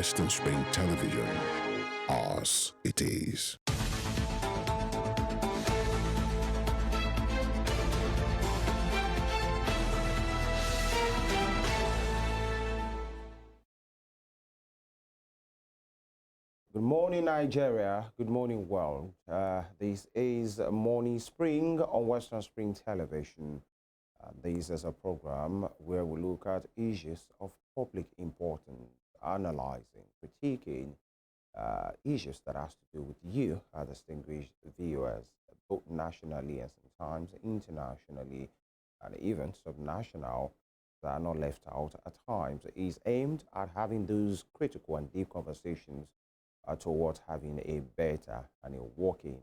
Western Spring Television. Ours it is. Good morning, Nigeria. Good morning, world. This is Morning Spring on Western Spring Television. This is a program where we look at issues of public importance, analyzing, critiquing issues that has to do with you, our distinguished viewers, both nationally and sometimes internationally, and even subnational, that are not left out at times. It is aimed at having those critical and deep conversations towards having a better and a working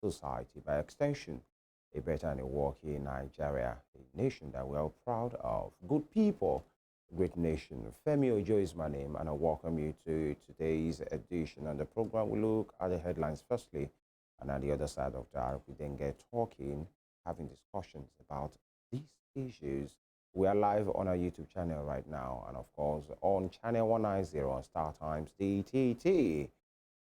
society, by extension, a better and a working Nigeria, a nation that we are proud of. Good people, great nation. Femi Ojo is my name, and I welcome you to today's edition. On the program, we look at the headlines firstly, and on the other side of that, we then get talking, having discussions about these issues. We are live on our YouTube channel right now, and of course on channel 190 on Star Times DTT.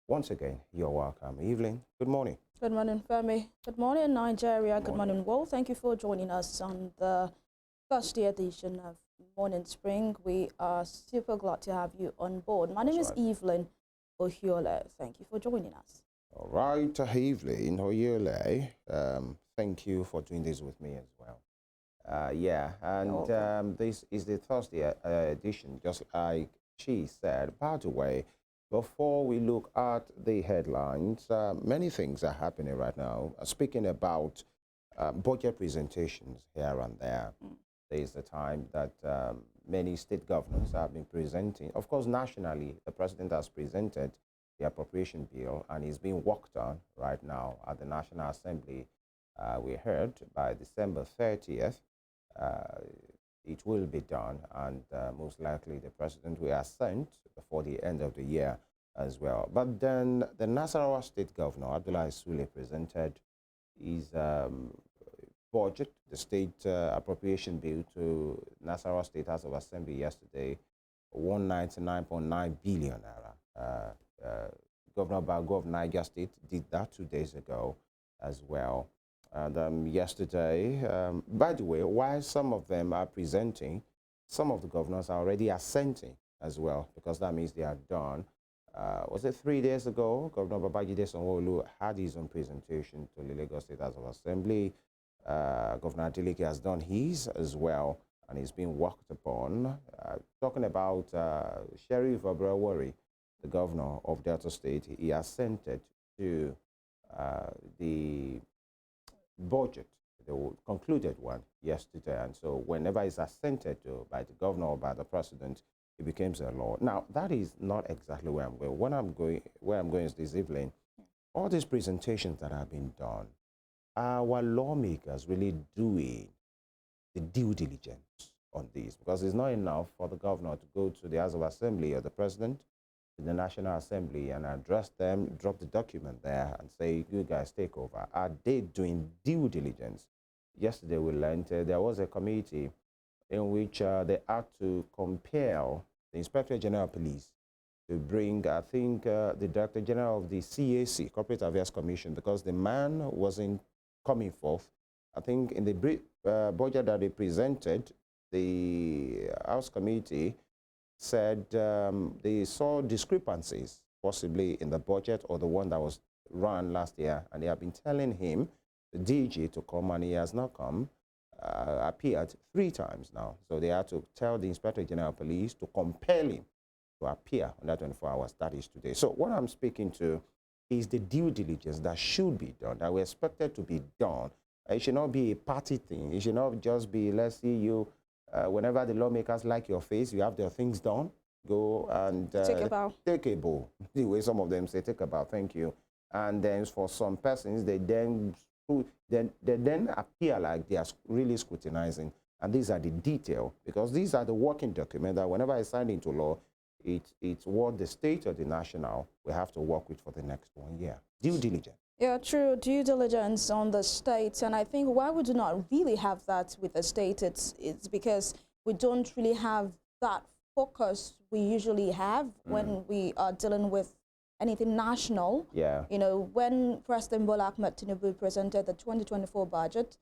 Once again, you're welcome. Evelyn, good morning. Good morning, Femi. Good morning, Nigeria. Good morning, world. Thank you for joining us on the first edition of Morning Spring. We are super glad to have you on board. My name is Evelyn Ohiole. Thank you for joining us. All right, Evelyn Ohiole, thank you for doing this with me as well. This is the Thursday edition, just like she said. By the way, before we look at the headlines, many things are happening right now. Speaking about budget presentations here and there, there is the time that many state governors have been presenting. Of course, nationally, the president has presented the appropriation bill, and it's being worked on right now at the National Assembly. We heard by December 30th, it will be done, and most likely the president will assent before the end of the year as well. But then the Nasarawa State Governor, Abdullahi Sule, presented his budget, the state appropriation bill, to Nasarawa State House of Assembly yesterday, 199.9 billion naira. Governor Bago of Niger State did that 2 days ago as well. And yesterday, by the way, while some of them are presenting, some of the governors are already assenting as well, because that means they are done. Was it 3 days ago? Governor Babajide Sanwo-Olu had his own presentation to the Lagos State House of Assembly. Governor Adeleke has done his as well, and he's been worked upon. Talking about Sheriff Abrawari, the governor of Delta State, he assented to the budget, the concluded one yesterday, and so whenever it's assented to by the governor or by the president, it becomes a law. Now, that is not exactly where I'm going. Where I'm going is this evening. All these presentations that have been done, our lawmakers really doing the due diligence on this, because it's not enough for the governor to go to the House of Assembly or the president to the National Assembly and address them, drop the document there and say, you guys take over. Are they doing due diligence? Yesterday we learned there was a committee in which they had to compel the Inspector General of Police to bring, I think, the Director General of the CAC, Corporate Affairs Commission, because the man wasn't coming forth. I think in the budget that they presented, the House Committee said they saw discrepancies possibly in the budget or the one that was run last year, and they have been telling him, the DG, to come, and he has not come, appeared 3 times now. So they had to tell the Inspector General of Police to compel him to appear on that 24 hours. That is today. So what I'm speaking to is the due diligence that should be done, that we expected to be done. It should not be a party thing. It should not just be, let's see you, whenever the lawmakers like your face, you have their things done, go and take a bow. Take a bow. The way some of them say, take a bow, thank you. And then for some persons, they then appear like they are really scrutinizing. And these are the detail, because these are the working documents that whenever it's signed into law, it's what the state or the national will have to work with for the next 1 year. Due diligence. Yeah, true. Due diligence on the states. And I think why we do not really have that with the state, it's because we don't really have that focus we usually have when we are dealing with anything national. Yeah. You know, when President Bola Ahmed Tinubu presented the 2024 budget,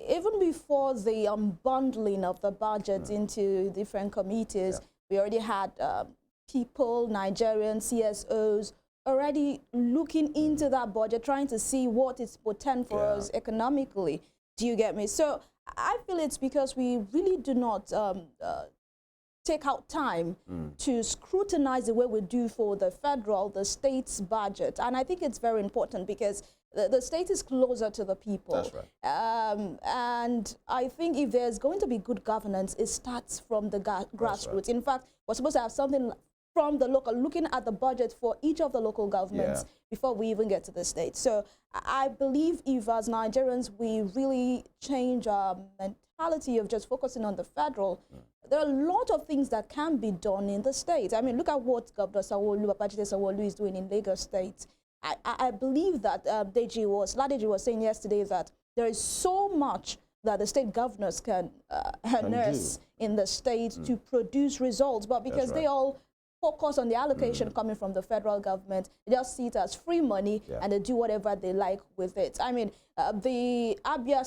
even before the unbundling of the budget into different committees, we already had people, Nigerian CSOs, already looking into that budget, trying to see what it's potent for us economically. Do you get me? So I feel it's because we really do not take out time to scrutinize the way we do for the federal, the state's budget. And I think it's very important because the state is closer to the people. That's right. And I think if there's going to be good governance, it starts from the grassroots. Right. In fact, we're supposed to have something from the local, looking at the budget for each of the local governments before we even get to the state. So I believe if as Nigerians we really change our mentality of just focusing on the federal, there are a lot of things that can be done in the state. I mean, look at what Governor Babajide Sanwo-Olu is doing in Lagos State. I believe that Ladeji was saying yesterday that there is so much that the state governors can harness in the state to produce results, but because they all focus on the allocation coming from the federal government, they just see it as free money and they do whatever they like with it. I mean, the Abia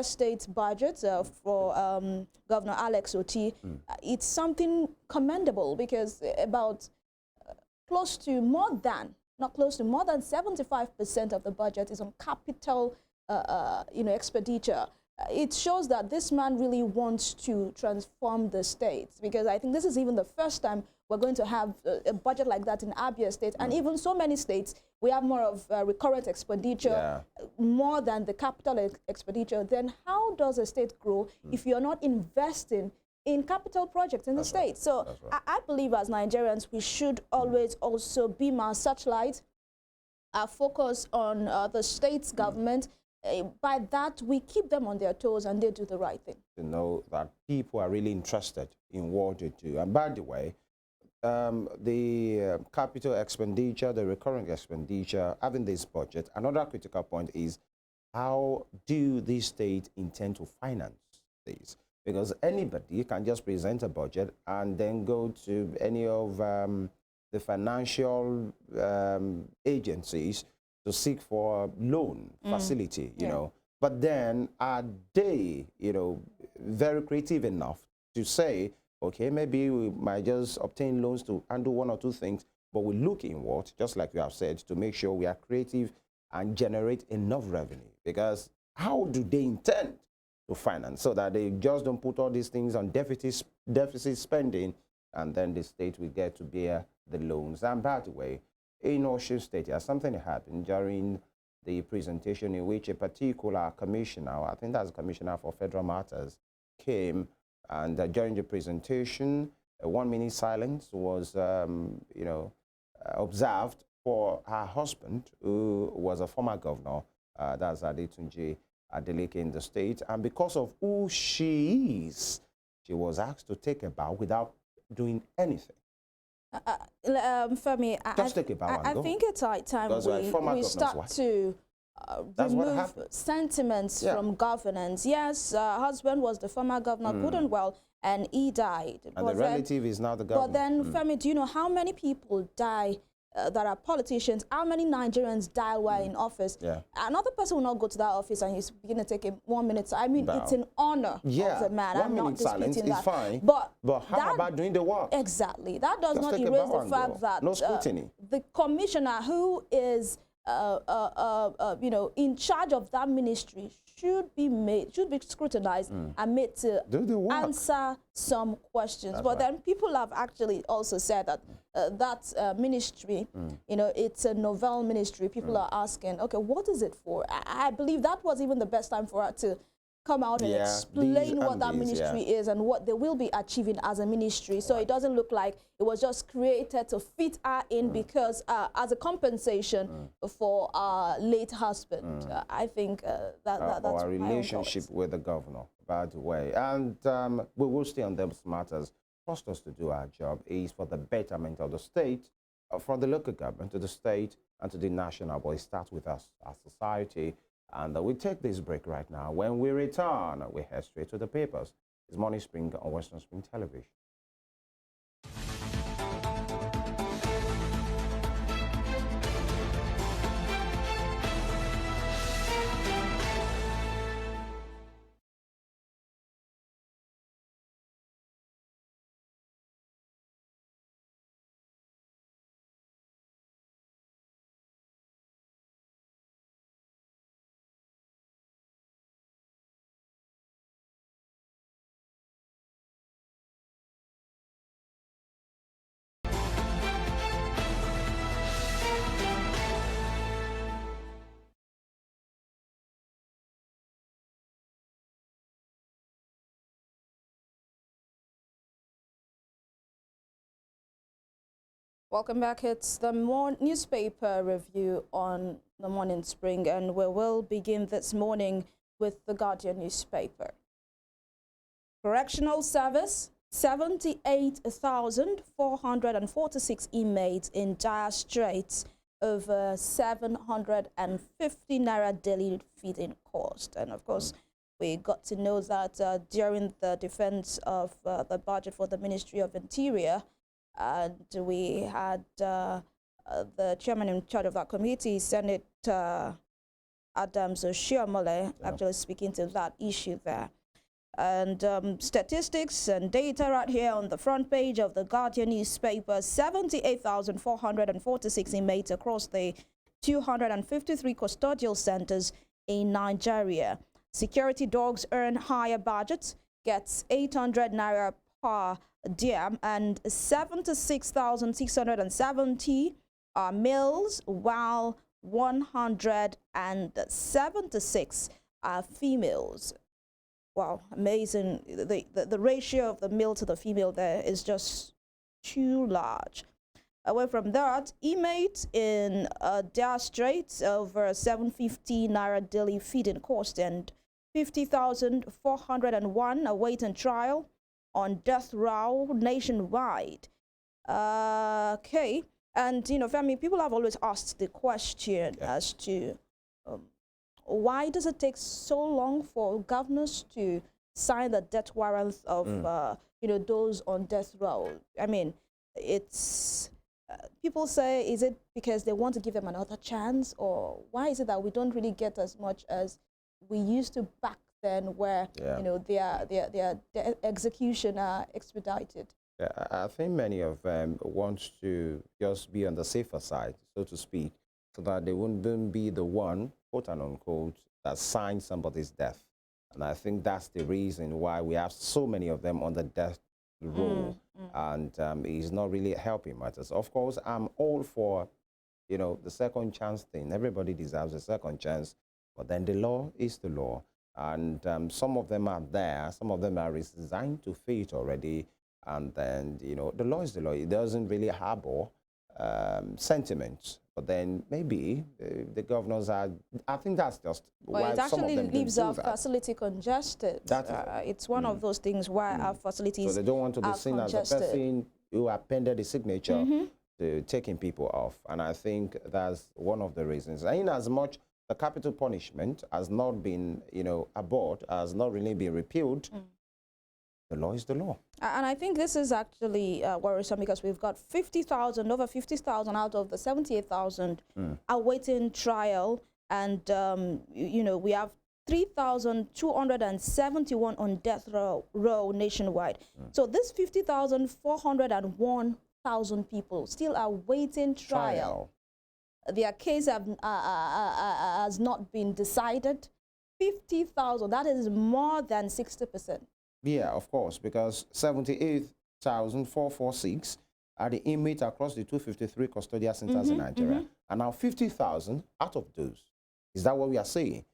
State budget for Governor Alex Oti, it's something commendable because about more than 75% of the budget is on capital expenditure. It shows that this man really wants to transform the state, because I think this is even the first time we're going to have a budget like that in Abia State. And even so many states, we have more of recurrent expenditure, more than the capital expenditure. Then how does a state grow if you're not investing in capital projects in the state? So I believe as Nigerians, we should always also beam our searchlight, our focus on the state's government. By that, we keep them on their toes and they do the right thing. To know that people are really interested in what they do. And by the way, the capital expenditure, the recurring expenditure, having this budget, another critical point is how do the state intend to finance these? Because anybody can just present a budget and then go to any of the financial agencies to seek for loan facility, you know. But then are they, very creative enough to say, okay, maybe we might just obtain loans to handle one or two things, but we look inward, just like you have said, to make sure we are creative and generate enough revenue. Because how do they intend to finance so that they just don't put all these things on deficit spending, and then the state will get to bear the loans? And by the way, in Osun State, something happened during the presentation in which a particular commissioner, I think that's the Commissioner for Federal Matters, came, and during the presentation, a 1 minute silence was, observed for her husband, who was a former governor, that's Adetunji Adeleke in the state. And because of who she is, she was asked to take a bow without doing anything. Femi, I think it's high time we start to remove sentiments from governance. Yes, her husband was the former governor, good and well, and he died. And the relative is now the governor. But then, Femi, do you know how many people die that are politicians? How many Nigerians die while in office? Another person will not go to that office and he's going to take a 1 minute. I mean, it's an honor of the man. I'm not disputing that. Fine, but how about doing the work? Exactly. That does not erase the fact that no scrutiny. The commissioner who is in charge of that ministry should be scrutinized and made to answer some questions. But then people have actually also said that that ministry, it's a novel ministry. People are asking, okay, what is it for? I believe that was even the best time for her to come out and explain what that ministry is and what they will be achieving as a ministry. So it doesn't look like it was just created to fit her in because as a compensation for our late husband. I think that's our relationship with the governor, by the way. And we will stay on those matters. Trust us to do our job is for the betterment of the state, from the local government to the state and to the national. But it starts with us as society. And we take this break right now. When we return, we head straight to the papers. It's Morning Spring on Western Spring Television. Welcome back. It's the newspaper review on the Morning Spring, and we will begin this morning with the Guardian newspaper. Correctional Service, 78,446 inmates in dire straits over 750 naira daily feeding cost. And of course, we got to know that during the defense of the budget for the Ministry of Interior, and we had the chairman in charge of that committee, Senator Adams Oshiomhole, actually speaking to that issue there. And statistics and data right here on the front page of the Guardian newspaper: 78,446 inmates across the 253 custodial centers in Nigeria. Security dogs earn higher budgets, gets 800 naira per diem, and 76,670 males, while 176 are females. Wow, amazing. The ratio of the male to the female there is just too large. Away from that, inmates in dire straits over 750 naira daily feeding cost, and 50,401 awaiting trial on death row nationwide. Okay, and Femi, people have always asked the question as to why does it take so long for governors to sign the death warrants of those on death row? I mean, it's people say, is it because they want to give them another chance, or why is it that we don't really get as much as we used to back then, where their execution are expedited? Yeah, I think many of them want to just be on the safer side, so to speak, so that they wouldn't be the one, quote and unquote, that signed somebody's death. And I think that's the reason why we have so many of them on the death row, and it's not really helping matters. Of course, I'm all for, the second chance thing. Everybody deserves a second chance, but then the law is the law. And some of them are there, some of them are resigned to fate already. And then, the law is the law. It doesn't really harbor sentiments. But then maybe the governors are, I think that's just why some of them it actually leaves our facility congested. It's one of those things why our facilities. So they don't want to be seen as a person who appended a signature to taking people off. And I think that's one of the reasons. And in as much the capital punishment has not been, abolished, has not really been repealed, the law is the law. And I think this is actually worrisome, because we've got 50,000, over 50,000 out of the 78,000 awaiting trial. And, we have 3,271 on death row nationwide. So this 50,401,000 people still are waiting trial. Their case has not been decided. 50,000, that is more than 60%. Yeah, of course, because 78,446 are the inmates across the 253 custodial centers in Nigeria. And now 50,000 out of those. Is that what we are saying?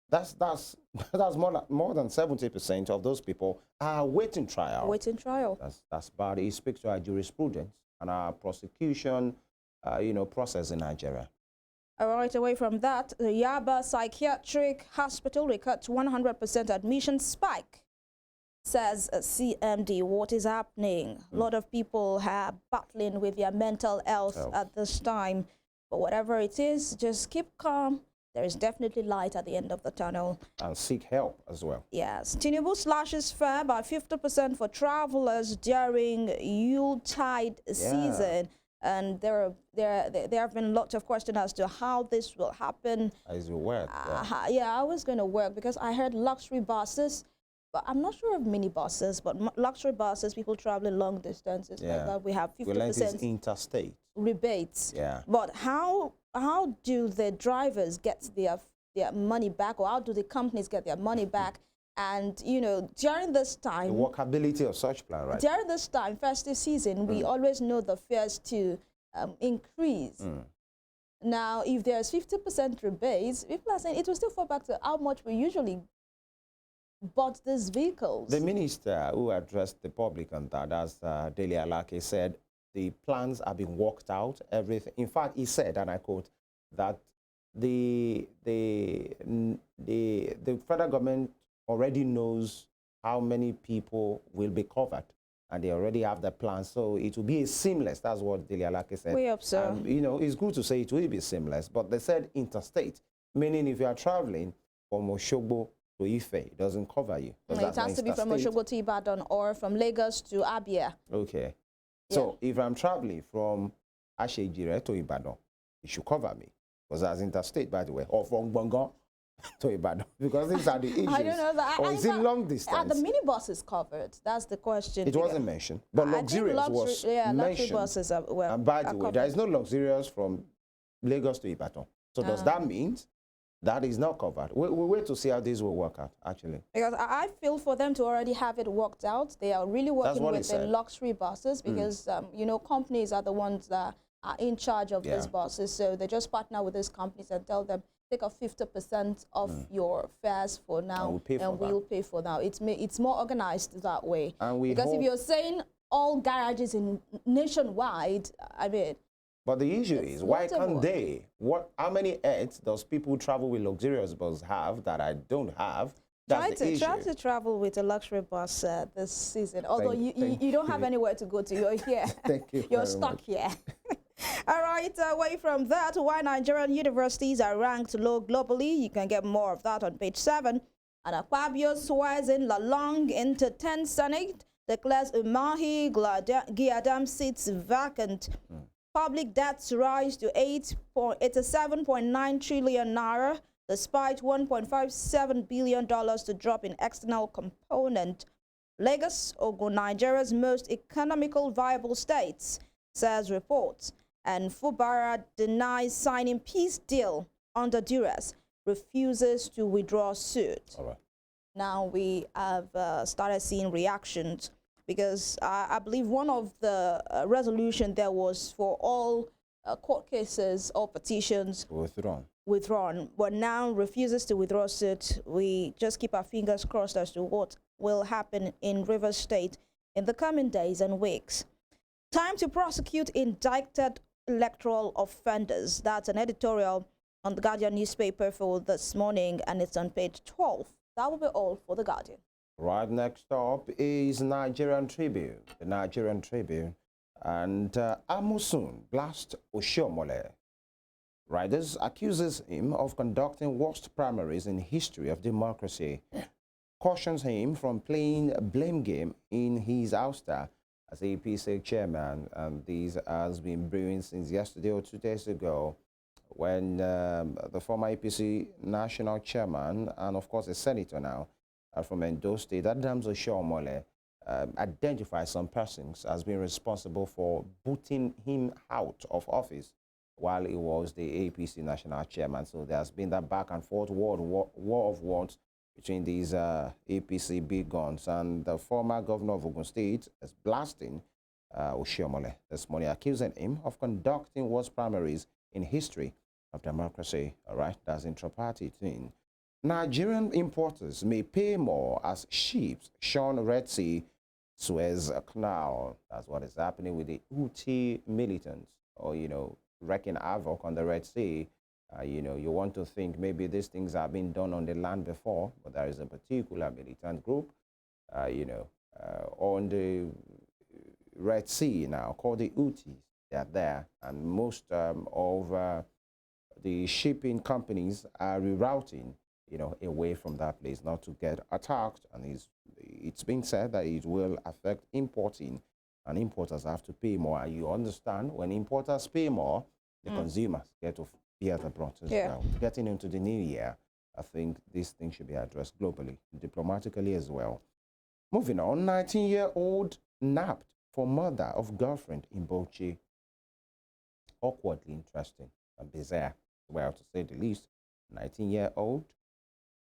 That's more than 70% of those people are awaiting trial. Awaiting trial. That's bad. It speaks to our jurisprudence and our prosecution process in Nigeria. All right, away from that, the Yaba Psychiatric Hospital records 100% admission spike, says CMD. What is happening? A lot of people are battling with their mental health at this time. But whatever it is, just keep calm. there is definitely light at the end of the tunnel. And seek help as well. Yes. Tinubu slashes fare by 50% for travelers during Yuletide season. And there have been lots of questions as to how this will happen. As you work. Yeah, how it's going to work, because I heard luxury buses, but I'm not sure of mini buses, but luxury buses, people traveling long distances like that, we have 50% interstate rebates. Yeah. But how do the drivers get their money back, or how do the companies get their money back? And, you know, during this time, the workability of such plan, right? During this time, festive season, we always know the fares to increase. Now, if there's 50% rebates, people are saying it will still fall back to how much we usually bought these vehicles. The minister who addressed the public on that, as Dele Alake said, the plans have been worked out, everything. In fact, he said, and I quote, that the federal government already knows how many people will be covered, and they already have the plan, so it will be a seamless. That's what Dele Alake said. We hope so. You know, it's good to say it will be seamless, but they said interstate, meaning if you are traveling from Oshogbo to Ife, it doesn't cover you. It has to be from Oshogbo to Ibadan or from Lagos to Abia. Okay. So if I'm traveling from Ashejire to Ibadan, it should cover me, because that's interstate, by the way, or from Bongo to Ibadan, because these are the issues. I don't know that. Or is it long distance? Are the minibus is covered? That's the question. It wasn't mentioned, but luxurious was mentioned. Luxury buses are, well, and by the way, there is no luxurious from Lagos to Ibadan. So does that mean that is not covered? We wait to see how this will work out, actually. Because I feel for them to already have it worked out. They are really working with the luxury buses, because, you know, companies are the ones that are in charge of these buses. So they just partner with these companies and tell them, take off 50% of your fares for now, and we'll pay for now. It's more organized that way. Because if you're saying all garages in nationwide, I mean. But the issue is, why can't they? How many heads does people who travel with luxurious buses have that I don't have? That's the issue. Try to travel with a luxury bus this season. Although you don't have anywhere to go to, you're here. Thank you. You're stuck here. All right, away from that, why Nigerian universities are ranked low globally. You can get more of that on page 7. And Akpabio swears in Lalong into 10 Senate, declares Umahi Giadam seats vacant. Public debts rise to 87.9 trillion naira, despite $1.57 billion to drop in external component. Lagos, Ogun, Nigeria's most economical viable states, says reports. And Fubara denies signing peace deal under duress, refuses to withdraw suit. All right. Now we have started seeing reactions, because I believe one of the resolution there was for all court cases or petitions withdrawn, but now refuses to withdraw suit. We just keep our fingers crossed as to what will happen in Rivers State in the coming days and weeks. Time to prosecute indicted electoral offenders. That's an editorial on the Guardian newspaper for this morning, and it's on page 12. That will be all for the Guardian. Right, next up is Nigerian Tribune. The Nigerian Tribune. And Amusun blasts Oshiomhole. Riders accuses him of conducting worst primaries in history of democracy. Cautions him from playing a blame game in his ouster as APC chairman. And this has been brewing since yesterday or 2 days ago, when the former APC national chairman, and of course a senator now from Edo State, Adams Oshiomhole, identified some persons as being responsible for booting him out of office while he was the APC national chairman. So there's been that back and forth war of words between these APC big guns, and the former governor of Ogun State is blasting Oshiomhole this morning, accusing him of conducting worst primaries in history of democracy. All right, that's intra-party thing. Nigerian importers may pay more as ships shun Red Sea Suez Canal. That's what is happening with the Houthi militants, or, you know, wreaking havoc on the Red Sea. You know, you want to think maybe these things have been done on the land before, but there is a particular militant group, you know, on the Red Sea now called the Houthis. They are there, and most of the shipping companies are rerouting, away from that place, not to get attacked. And it's been said that it will affect importing, and importers have to pay more. And you understand, when importers pay more, the consumers get to bear the brunt as well. Getting into the new year, I think this thing should be addressed globally, diplomatically as well. Moving on, 19-year-old nabbed for murder of girlfriend in Bauchi. Awkwardly interesting and bizarre, well, to say the least. 19-year-old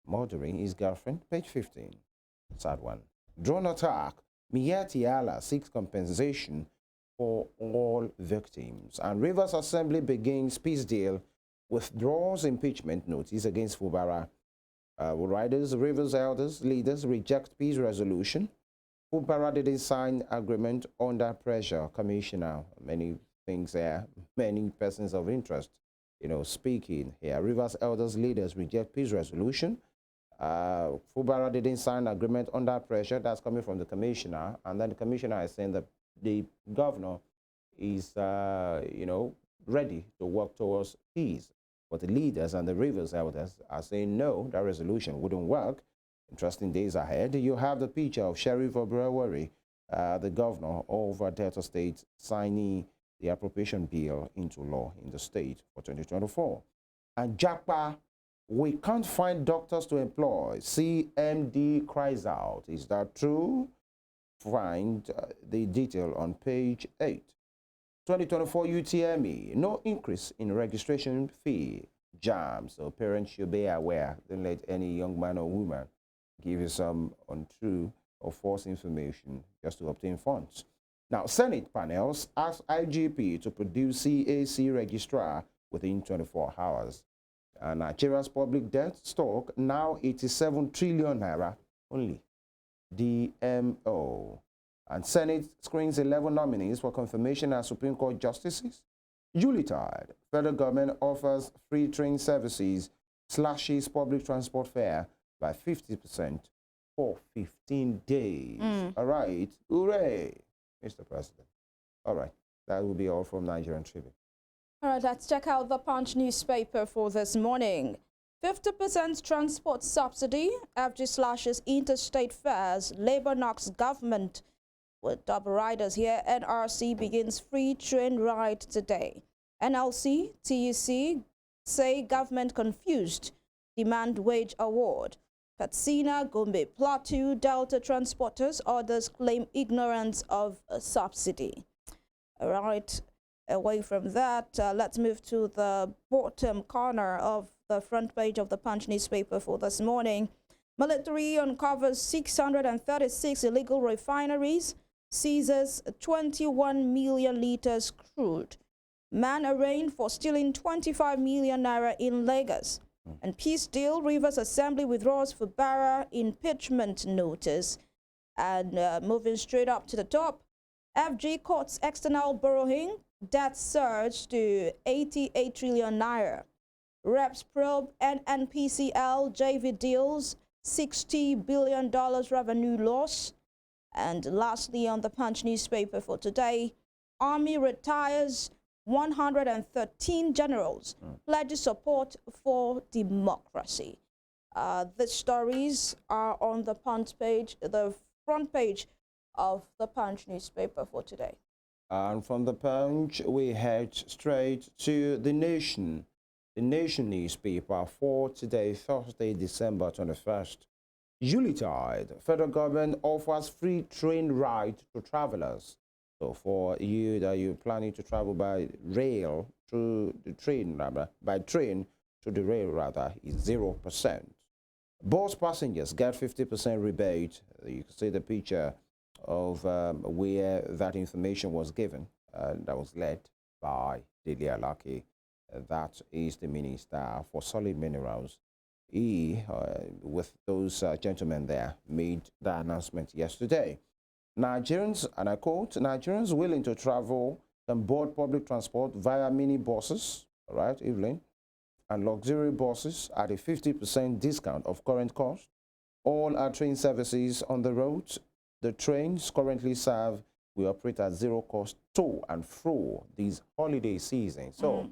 murdering his girlfriend, page 15. Sad one. Drone attack. Miyetti Allah seeks compensation for all victims. And Rivers Assembly begins peace deal, withdraws impeachment notice against Fubara. Riders, Rivers elders, leaders reject peace resolution. Fubara didn't sign agreement under pressure. Commissioner, many things there, many persons of interest, speaking here. Rivers elders, leaders reject peace resolution. Fubara didn't sign agreement under pressure. That's coming from the commissioner. And then the commissioner is saying that the governor is, ready to work towards peace. But the leaders and the Rivers elders are saying no, that resolution wouldn't work. Interesting days ahead. You have the picture of Sheriff Obrewari, the governor of Delta State, signing the appropriation bill into law in the state for 2024. And Japa, we can't find doctors to employ. CMD cries out. Is that true? Find the detail on page 8. 2024 UTME, no increase in registration fee. JAM, so parents should be aware. Don't let any young man or woman give you some untrue or false information just to obtain funds. Now, Senate panels ask IGP to produce CAC registrar within 24 hours. And Nigeria's public debt stock now 87 trillion naira only. DMO. And Senate screens 11 nominees for confirmation as Supreme Court justices. Yuletide. Federal government offers free train services, slashes public transport fare by 50% for 15 days. All right. Hooray, Mr. President. All right. That will be all from Nigerian Tribune. All right, let's check out the Punch newspaper for this morning. 50% transport subsidy, FG slashes interstate fares, Labour knocks government with double riders here. NRC begins free train ride today. NLC, TUC say government confused, demand wage award. Katsina, Gombe, Plateau, Delta transporters, others claim ignorance of a subsidy. All right, away from that, let's move to the bottom corner of the front page of the Punch newspaper for this morning. Military uncovers 636 illegal refineries, seizes 21 million liters crude. Man arraigned for stealing 25 million naira in Lagos. And peace deal, Rivers Assembly withdraws for Barra impeachment notice. And moving straight up to the top, FG courts external borrowing, debt surge to 88 trillion naira. Reps probe NNPCL JV deals, $60 billion revenue loss. And lastly, on the Punch newspaper for today, Army retires 113 generals, pledges support for democracy. The stories are on the Punch page, the front page of the Punch newspaper for today. And from the Punch, we head straight to The Nation newspaper for today, Thursday, December 21st. Yuletide, federal government offers free train ride to travelers. So for you that you're planning to travel by rail through the train, by train to the rail rather, is 0%. Bus passengers get 50% rebate. You can see the picture of where that information was given. That was led by Dele Alaki. That is the Minister for Solid Minerals. He, with those gentlemen there, made the announcement yesterday. Nigerians, and I quote, Nigerians willing to travel can board public transport via mini buses, all right, Evelyn, and luxury buses at a 50% discount of current cost. All our train services on the roads. The trains currently will operate at zero cost to and fro these holiday seasons. So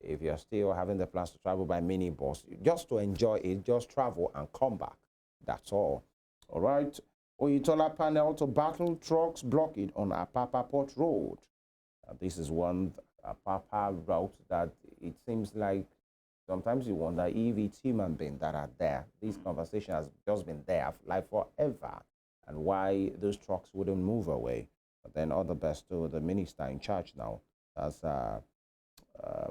If you're still having the plans to travel by minibus, just to enjoy it, just travel and come back. That's all. All right. Oyitola panel to battle trucks block it on Apapa Port Road. This is one Apapa route that it seems like sometimes you wonder if it's human beings that are there. This conversation has just been there like forever, and why those trucks wouldn't move away. But then all the best to the minister in charge now, as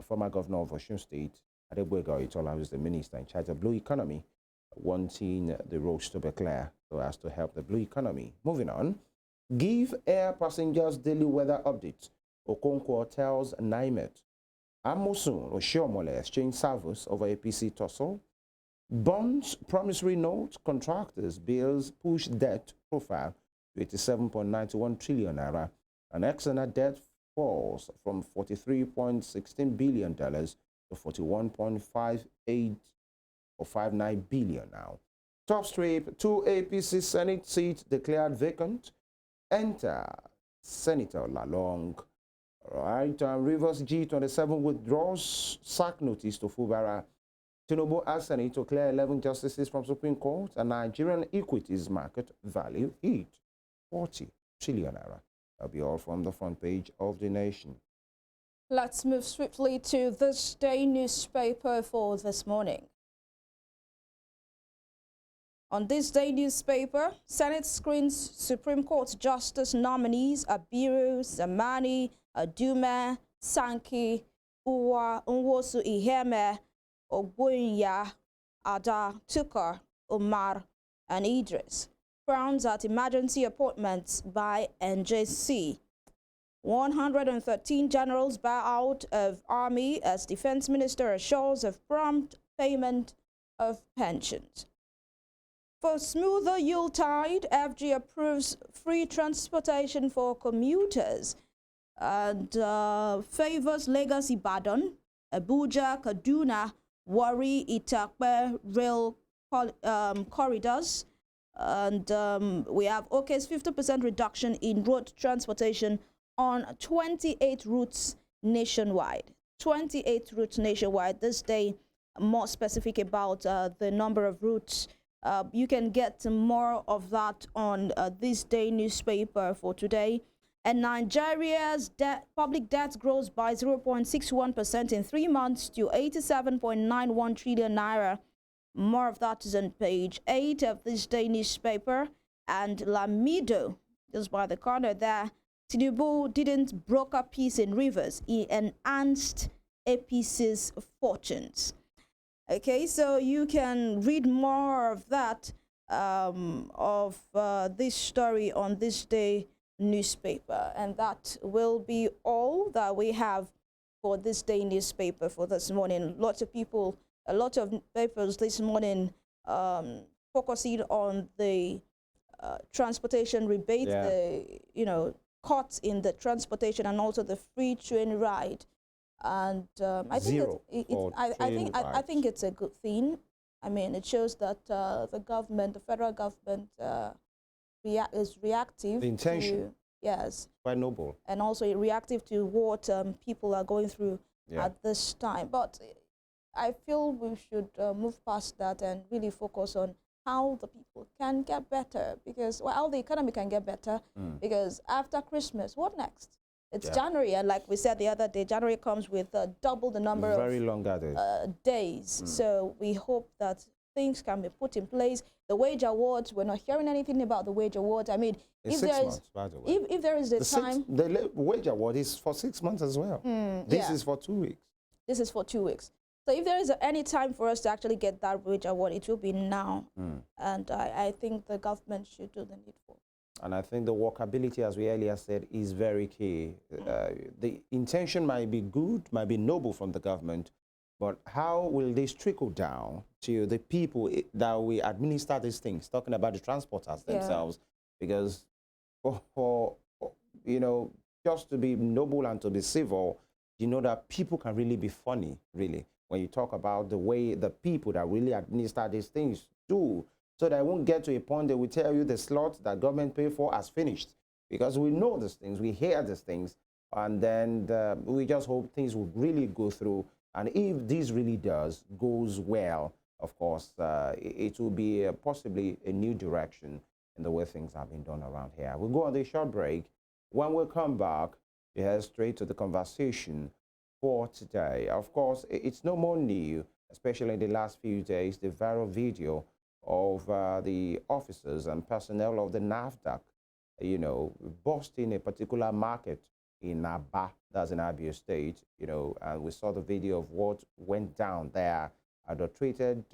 former governor of Osun State, Adegboyega Oyitola, who is the minister in charge of blue economy, wanting the roads to be clear so as to help the blue economy. Moving on, give air passengers daily weather updates. Okonkwo tells NIMET. Amosun Oshiomole exchange service over APC tussle. Bonds, promissory notes, contractors, bills push debt profile to 87.91 trillion naira. And external debt falls from $43.16 billion to 41.58 or 59 billion now. Top strip, 2 APC Senate seats declared vacant. Enter Senator Lalong. All right, Rivers G27 withdraws sack notice to Fubara. Tinubu asks Senate to clear 11 justices from Supreme Court, and Nigerian equities market value hit 40 trillion naira. That'll be all from the front page of The Nation. Let's move swiftly to this day newspaper for this morning. On this day newspaper, Senate screens Supreme Court Justice nominees Abiru, Zamani, Adume, Sankey, Uwa, Nwosu Iheme, Ogbunya, Ada, Tukur, Umar, and Idris. Frowns at emergency appointments by NJC. 113 generals bow out of army as defense minister assures of prompt payment of pensions. For smoother Yuletide, FG approves free transportation for commuters and favors Lagos Ibadan, Abuja, Kaduna, Warri, Itakpe rail corridors. And we have OK's 50% reduction in road transportation on 28 routes nationwide. 28 routes nationwide. This day, more specific about the number of routes. You can get more of that on this day newspaper for today. And Nigeria's public debt grows by 0.61% in 3 months to 87.91 trillion naira. More of that is on page 8 of this day newspaper. And Lamido, just by the corner there, Tinubu didn't broker peace in rivers. He enhanced APC's fortunes. Okay, so you can read more of that, this story on this day newspaper. And that will be all that we have for this day newspaper for this morning. Lots of people, a lot of papers this morning focusing on the transportation rebate, the cuts in the transportation, and also the free train ride. And I think it's a good thing. I mean, it shows that the government, the federal government, is reactive. The intention, to, yes, quite noble, and also reactive to what people are going through at this time. But I feel we should move past that and really focus on how the people can get better, because how the economy can get better. Because after Christmas, what next? It's January, and like we said the other day, January comes with double the number of days. So we hope that things can be put in place. The wage awards, we're not hearing anything about the wage awards. I mean, if there is the time... The wage award is for 6 months as well. This is for 2 weeks. This is for 2 weeks. So if there is any time for us to actually get that wage award, it will be now. And I think the government should do the needful. And I think the workability, as we earlier said, is very key. The intention might be good, might be noble from the government, but how will this trickle down to the people that we administer these things, talking about the transporters themselves? Because, just to be noble and to be civil, that people can really be funny, really, when you talk about the way the people that really administer these things do. So that I won't get to a point that we tell you the slot that government pay for has finished. Because we know these things, we hear these things, and then we just hope things will really go through And if this really goes well, of course, it will be possibly a new direction in the way things have been done around here. We'll go on a short break. When we come back, we head straight to the conversation for today. Of course, it's no more new, especially in the last few days, the viral video of the officers and personnel of the NAFDAC, busting a particular market in Aba, that's in Abia State, and we saw the video of what went down there, adulterated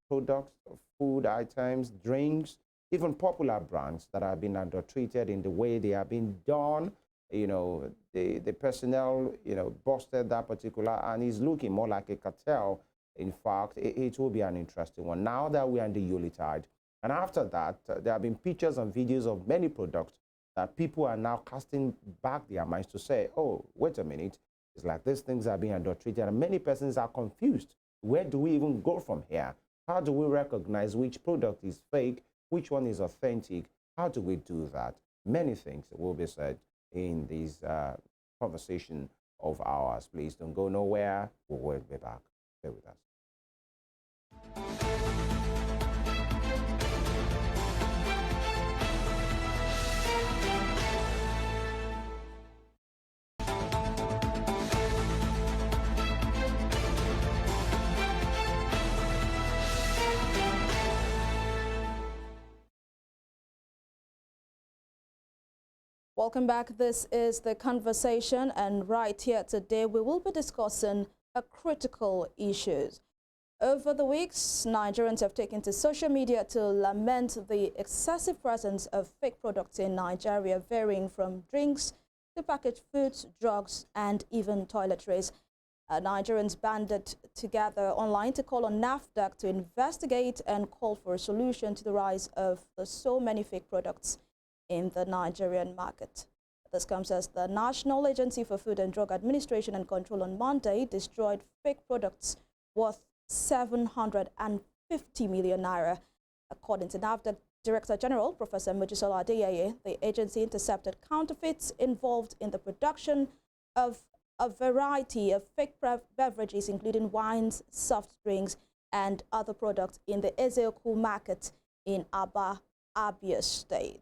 products, food items, drinks, even popular brands that have been adulterated in the way they have been done. The personnel, busted that particular, and is looking more like a cartel. In fact, it will be an interesting one. Now that we are in the Yuletide, and after that, there have been pictures and videos of many products that people are now casting back their minds to say, oh, wait a minute, it's like these things are being adulterated, and many persons are confused. Where do we even go from here? How do we recognize which product is fake, which one is authentic? How do we do that? Many things will be said in this conversation of ours. Please don't go nowhere. We will be back. Stay with us. Welcome back. This is The Conversation, and right here today we will be discussing a critical issues. Over the weeks, Nigerians have taken to social media to lament the excessive presence of fake products in Nigeria, varying from drinks to packaged foods, drugs, and even toiletries. Nigerians banded together online to call on NAFDAC to investigate and call for a solution to the rise of the so many fake products in the Nigerian market. This comes as the National Agency for Food and Drug Administration and Control on Monday destroyed fake products worth 750 million naira. According to NAFDAC Director General Professor Mojisola Adeyeye, the agency intercepted counterfeits involved in the production of a variety of fake beverages, including wines, soft drinks, and other products in the Ezeoku market in Aba, Abia State.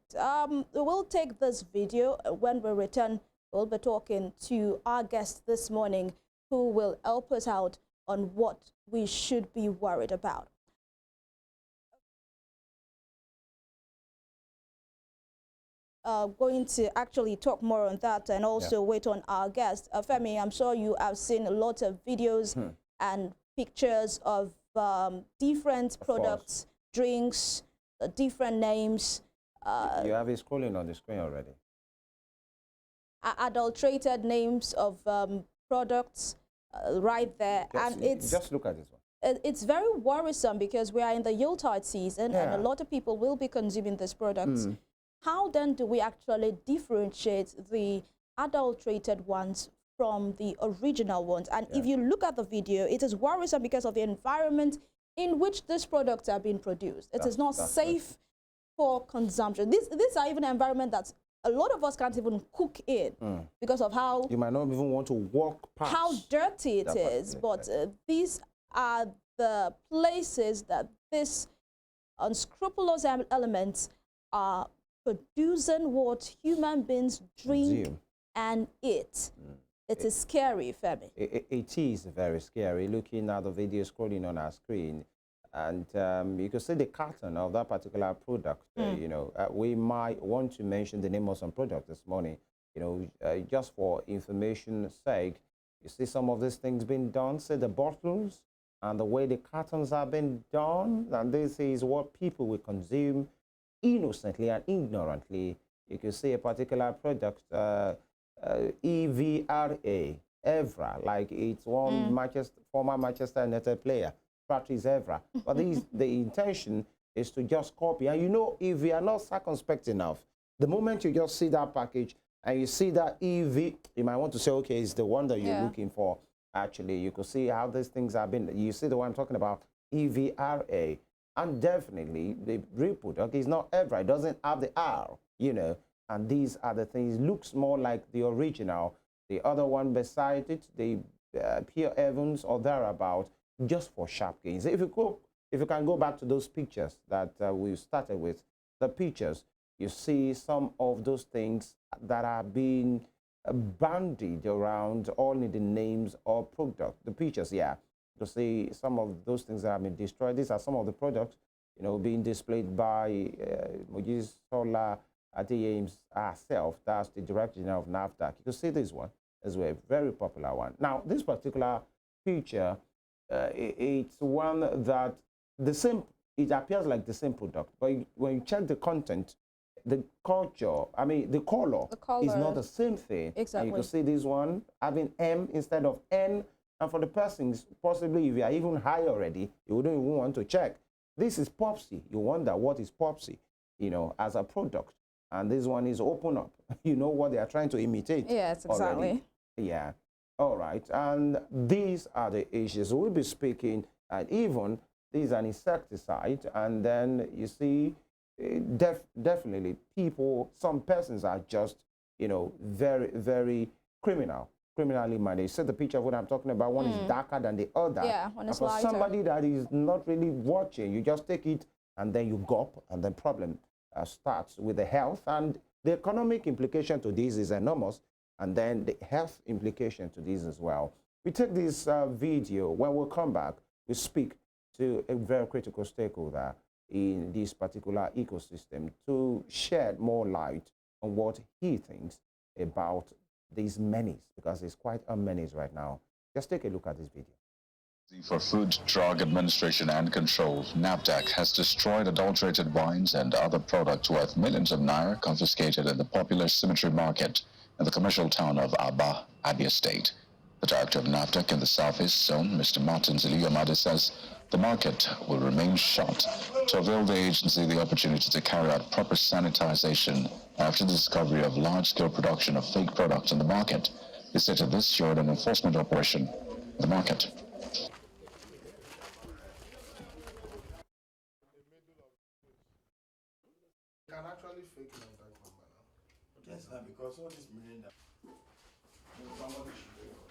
We'll take this video. When we return, we'll be talking to our guest this morning who will help us out on what we should be worried about. Going to actually talk more on that and also wait on our guest. Femi, I'm sure you have seen a lot of videos and pictures of different products, drinks, different names. You have it scrolling on the screen already. Adulterated names of products right there. And it's just look at this one. It's very worrisome because we are in the Yuletide season and a lot of people will be consuming these products. How then do we actually differentiate the adulterated ones from the original ones? And if you look at the video, it is worrisome because of the environment in which these products are being produced. It is not safe for consumption. These are even an environment that a lot of us can't even cook in because of how... You might not even want to walk past. How dirty it is. But these are the places that these unscrupulous elements are producing what human beings drink and eat. It is scary, Femi. It is very scary. Looking at the video scrolling on our screen, and you can see the carton of that particular product. We might want to mention the name of some product this morning. Just for information's sake, you see some of these things being done. See the bottles and the way the cartons have been done, and this is what people will consume innocently and ignorantly. You can see a particular product, Evra, like it's one former Manchester United player, Patrice Evra. But the intention is to just copy. And if you are not circumspect enough, the moment you just see that package and you see that EV, you might want to say, okay, it's the one that you're looking for. Actually, you could see how these things have been. You see the one I'm talking about, EVRA. And definitely, the real product is not Evra. It doesn't have the R, and these are the things. Looks more like the original. The other one beside it, the pure heavens or thereabout, just for sharp gains. If you can go back to those pictures that we started with, the pictures, you see some of those things that are being bandied around, all in the names of product. The pictures, yeah, you see some of those things that have been destroyed. These are some of the products, being displayed by Mojis Sola Adeyames herself. That's the Director General of NAFDAC. You can see this one as well, a very popular one. Now, this particular picture, it's one that it appears like the same product, but when you check the content, the culture, the color is not the same thing. Exactly. And you can see this one having M instead of N. And for the persons, possibly if you are even high already, you wouldn't even want to check. This is Popsy. You wonder what is Popsy, as a product. And this one is Open Up. You know what they are trying to imitate. Yes, exactly. Already. Yeah. All right. And these are the issues we'll be speaking. And even this is an insecticide. And then you see, definitely some persons are just, very, very criminally minded. You see the picture of what I'm talking about. One is darker than the other. Yeah, one is for lighter. Somebody that is not really watching, you just take it and then you gulp, and the problem starts with the health. And the economic implication to this is enormous, and then the health implication to this as well. We take this video. When we come back, we speak to a very critical stakeholder in this particular ecosystem to shed more light on what he thinks about these menace, because it's quite a menace right now. Just take a look at this video. For Food, Drug Administration and Control, NAFDAC has destroyed adulterated wines and other products worth millions of naira confiscated in the popular cemetery market in the commercial town of Aba, Abia State. The director of NAFDAC in the Southeast Zone, Mr. Martin Ziliyomade, says the market will remain shut to avail the agency the opportunity to carry out proper sanitization after the discovery of large-scale production of fake products in the market. He stated this during an enforcement operation in the market. Can actually fake it on that number now. Yes, because all this million that somebody should pay for.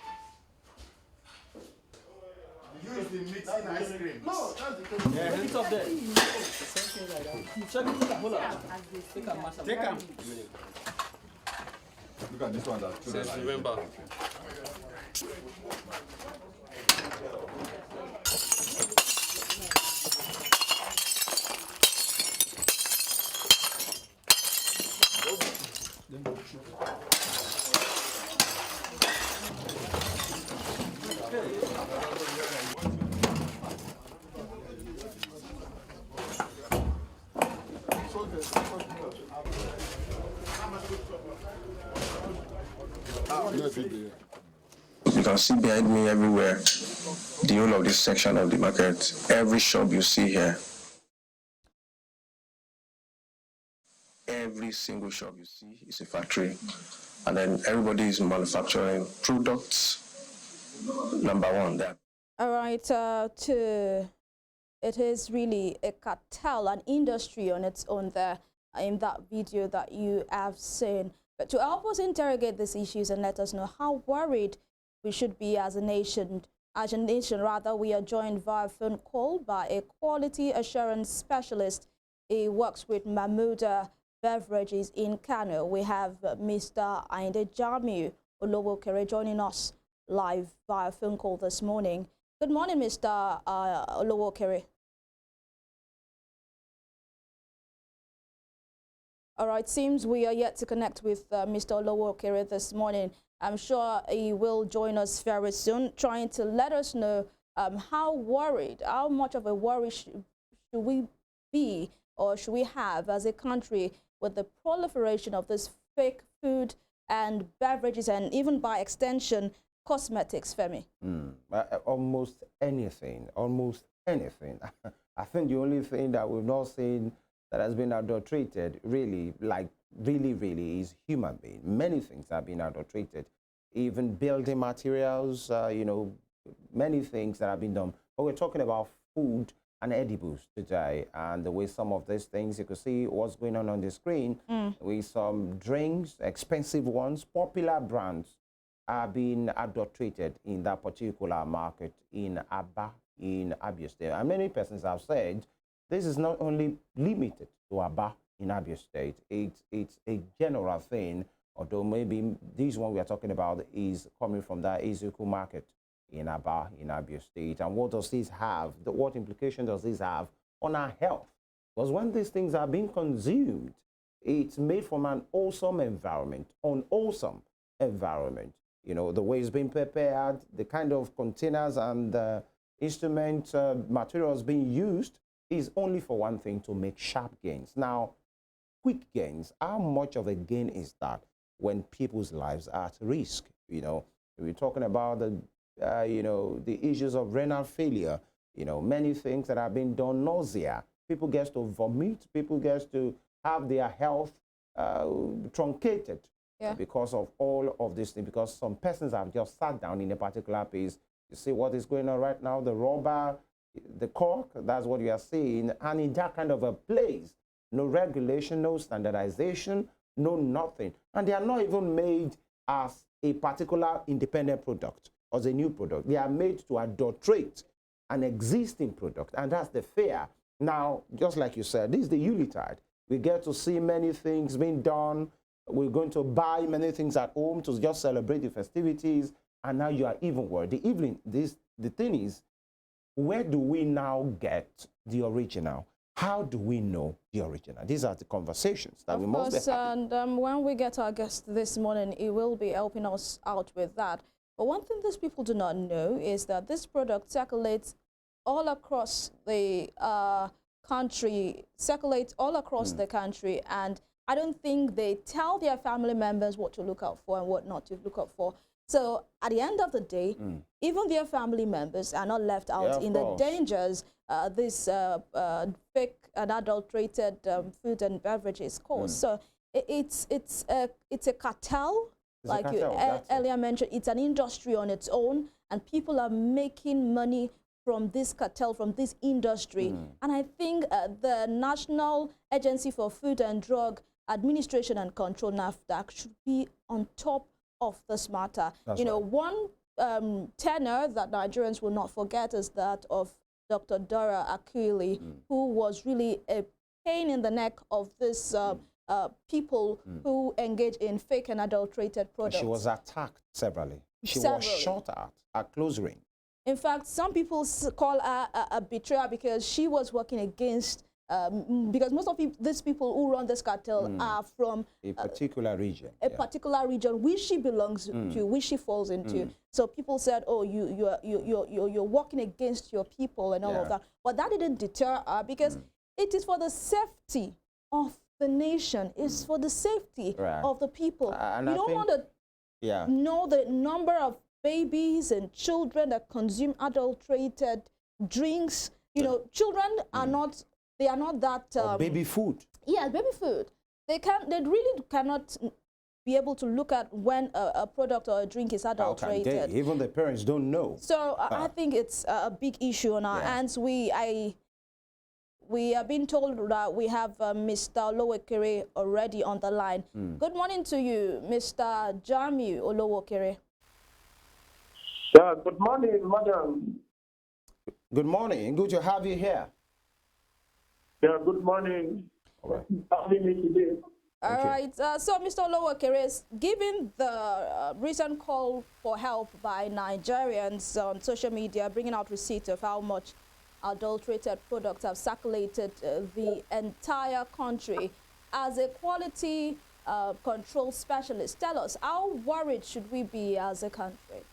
You is the mixing ice cream. No, that's the case. Yeah, it's up there. Something like that. Check it. Hold on. Take a master. Take him. Look at this one that Since November. You can see behind me everywhere, the whole of this section of the market, every shop you see here, every single shop you see is a factory, and then everybody is manufacturing products. Number one, that. All right, it is really a cartel, an industry on its own there in that video that you have seen. But to help us interrogate these issues and let us know how worried we should be as a nation, we are joined via phone call by a quality assurance specialist. He works with Mahmuda Beverages in Kano. We have Mr. Ainde Jamiu Olowokere joining us live via phone call this morning. Good morning, Mr. Olowokere. All right, seems we are yet to connect with Mr. Olowokere this morning. I'm sure he will join us very soon, trying to let us know how much of a worry should we be or should we have as a country with the proliferation of this fake food and beverages and even by extension, cosmetics, Femi? Almost anything. I think the only thing that we've not seen that has been adulterated, really, is human being. Many things have been adulterated, even building materials, many things that have been done. But we're talking about food and edibles today, and the way some of these things, you can see what's going on the screen with some drinks, expensive ones, popular brands, are being adulterated in that particular market in Aba, in Abia State. And many persons have said this is not only limited to Aba in Abia State, it's a general thing, although maybe this one we are talking about is coming from that Ezekiel market in Aba, in Abia State. And what does this have? What implication does this have on our health? Because when these things are being consumed, it's made from an awesome environment, unwholesome environment. You know, the way it's being prepared, the kind of containers and instrument materials being used is only for one thing, to make sharp gains. Now, quick gains, how much of a gain is that when people's lives are at risk? You know, we're talking about the, you know, the issues of renal failure, you know, many things that have been done, nausea, people get to vomit, people get to have their health truncated. Yeah. Because of all of this thing, because some persons have just sat down in a particular place. You see what is going on right now, the rubber, the cork, that's what you are seeing. And in that kind of a place, no regulation, no standardization, no nothing. And they are not even made as a particular independent product or as a new product. They are made to adulterate an existing product, and that's the fear. Now, just like you said, this is the Yuletide. We get to see many things being done. We're going to buy many things at home to just celebrate the festivities, and now you are even worried. The thing is, where do we now get the original? How do we know the original? These are the conversations that we must be having. And when we get our guest this morning, he will be helping us out with that. But one thing these people do not know is that this product circulates all across the country, and I don't think they tell their family members what to look out for and what not to look out for. So at the end of the day, even their family members are not left out in the dangers this fake and adulterated food and beverages cause. So it's a cartel, like you earlier mentioned. It's an industry on its own, and people are making money from this cartel, from this industry. And I think the National Agency for Food and Drug Administration and Control, NAFDAC, should be on top of this matter. That's one tenor that Nigerians will not forget is that of Dr. Dora Akili, who was really a pain in the neck of this people who engage in fake and adulterated products. And she was attacked severally. She was shot at close range. In fact, some people call her a betrayer because she was working against, because most of these people who run this cartel are from a particular region. Particular region which she belongs to, which she falls into. So people said, oh, you're working against your people and all of that. But that didn't deter her, because it is for the safety of the nation. It's for the safety of the people. You don't want to know the number of babies and children that consume adulterated drinks. You know, children are not, they are not that baby food. Yeah, baby food. They really cannot be able to look at when a product or a drink is adulterated. How can they? Even the parents don't know. So I think it's a big issue on our hands. We are being told that we have Mr. Olowokere already on the line. Good morning to you, Mr. Jamiu Olowokere. Yeah, good morning, madam. Good morning. Good to have you here. Yeah, good morning. All right. Having me today. All right. So, Mr. Olowokere, given the recent call for help by Nigerians on social media, bringing out receipts of how much adulterated products have circulated the entire country, as a quality control specialist, tell us, how worried should we be as a country?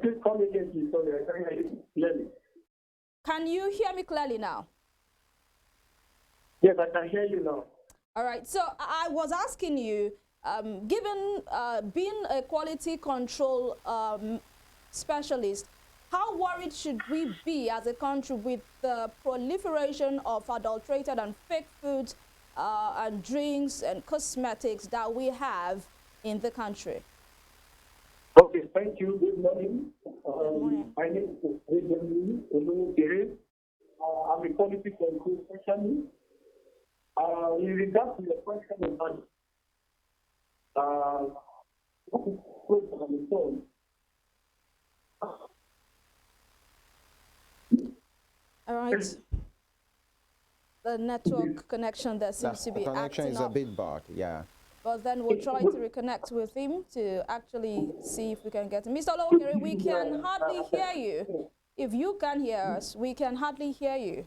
Please come again, please. Sorry, I can't hear you clearly. Can you hear me clearly now? Yes, I can hear you now. All right. So I was asking you, given being a quality control specialist, how worried should we be as a country with the proliferation of adulterated and fake foods and drinks and cosmetics that we have in the country? Okay, thank you. Good morning. Good morning. My name is Benjamin Olowokere. I'm a quality control specialist. In regard to the question about All right. The network connection that seems to The be connection acting is a up. bit bad, yeah. But then we'll try to reconnect with him to actually see if we can get him. Mr. Olokere, we can hardly hear you. If you can hear us, we can hardly hear you.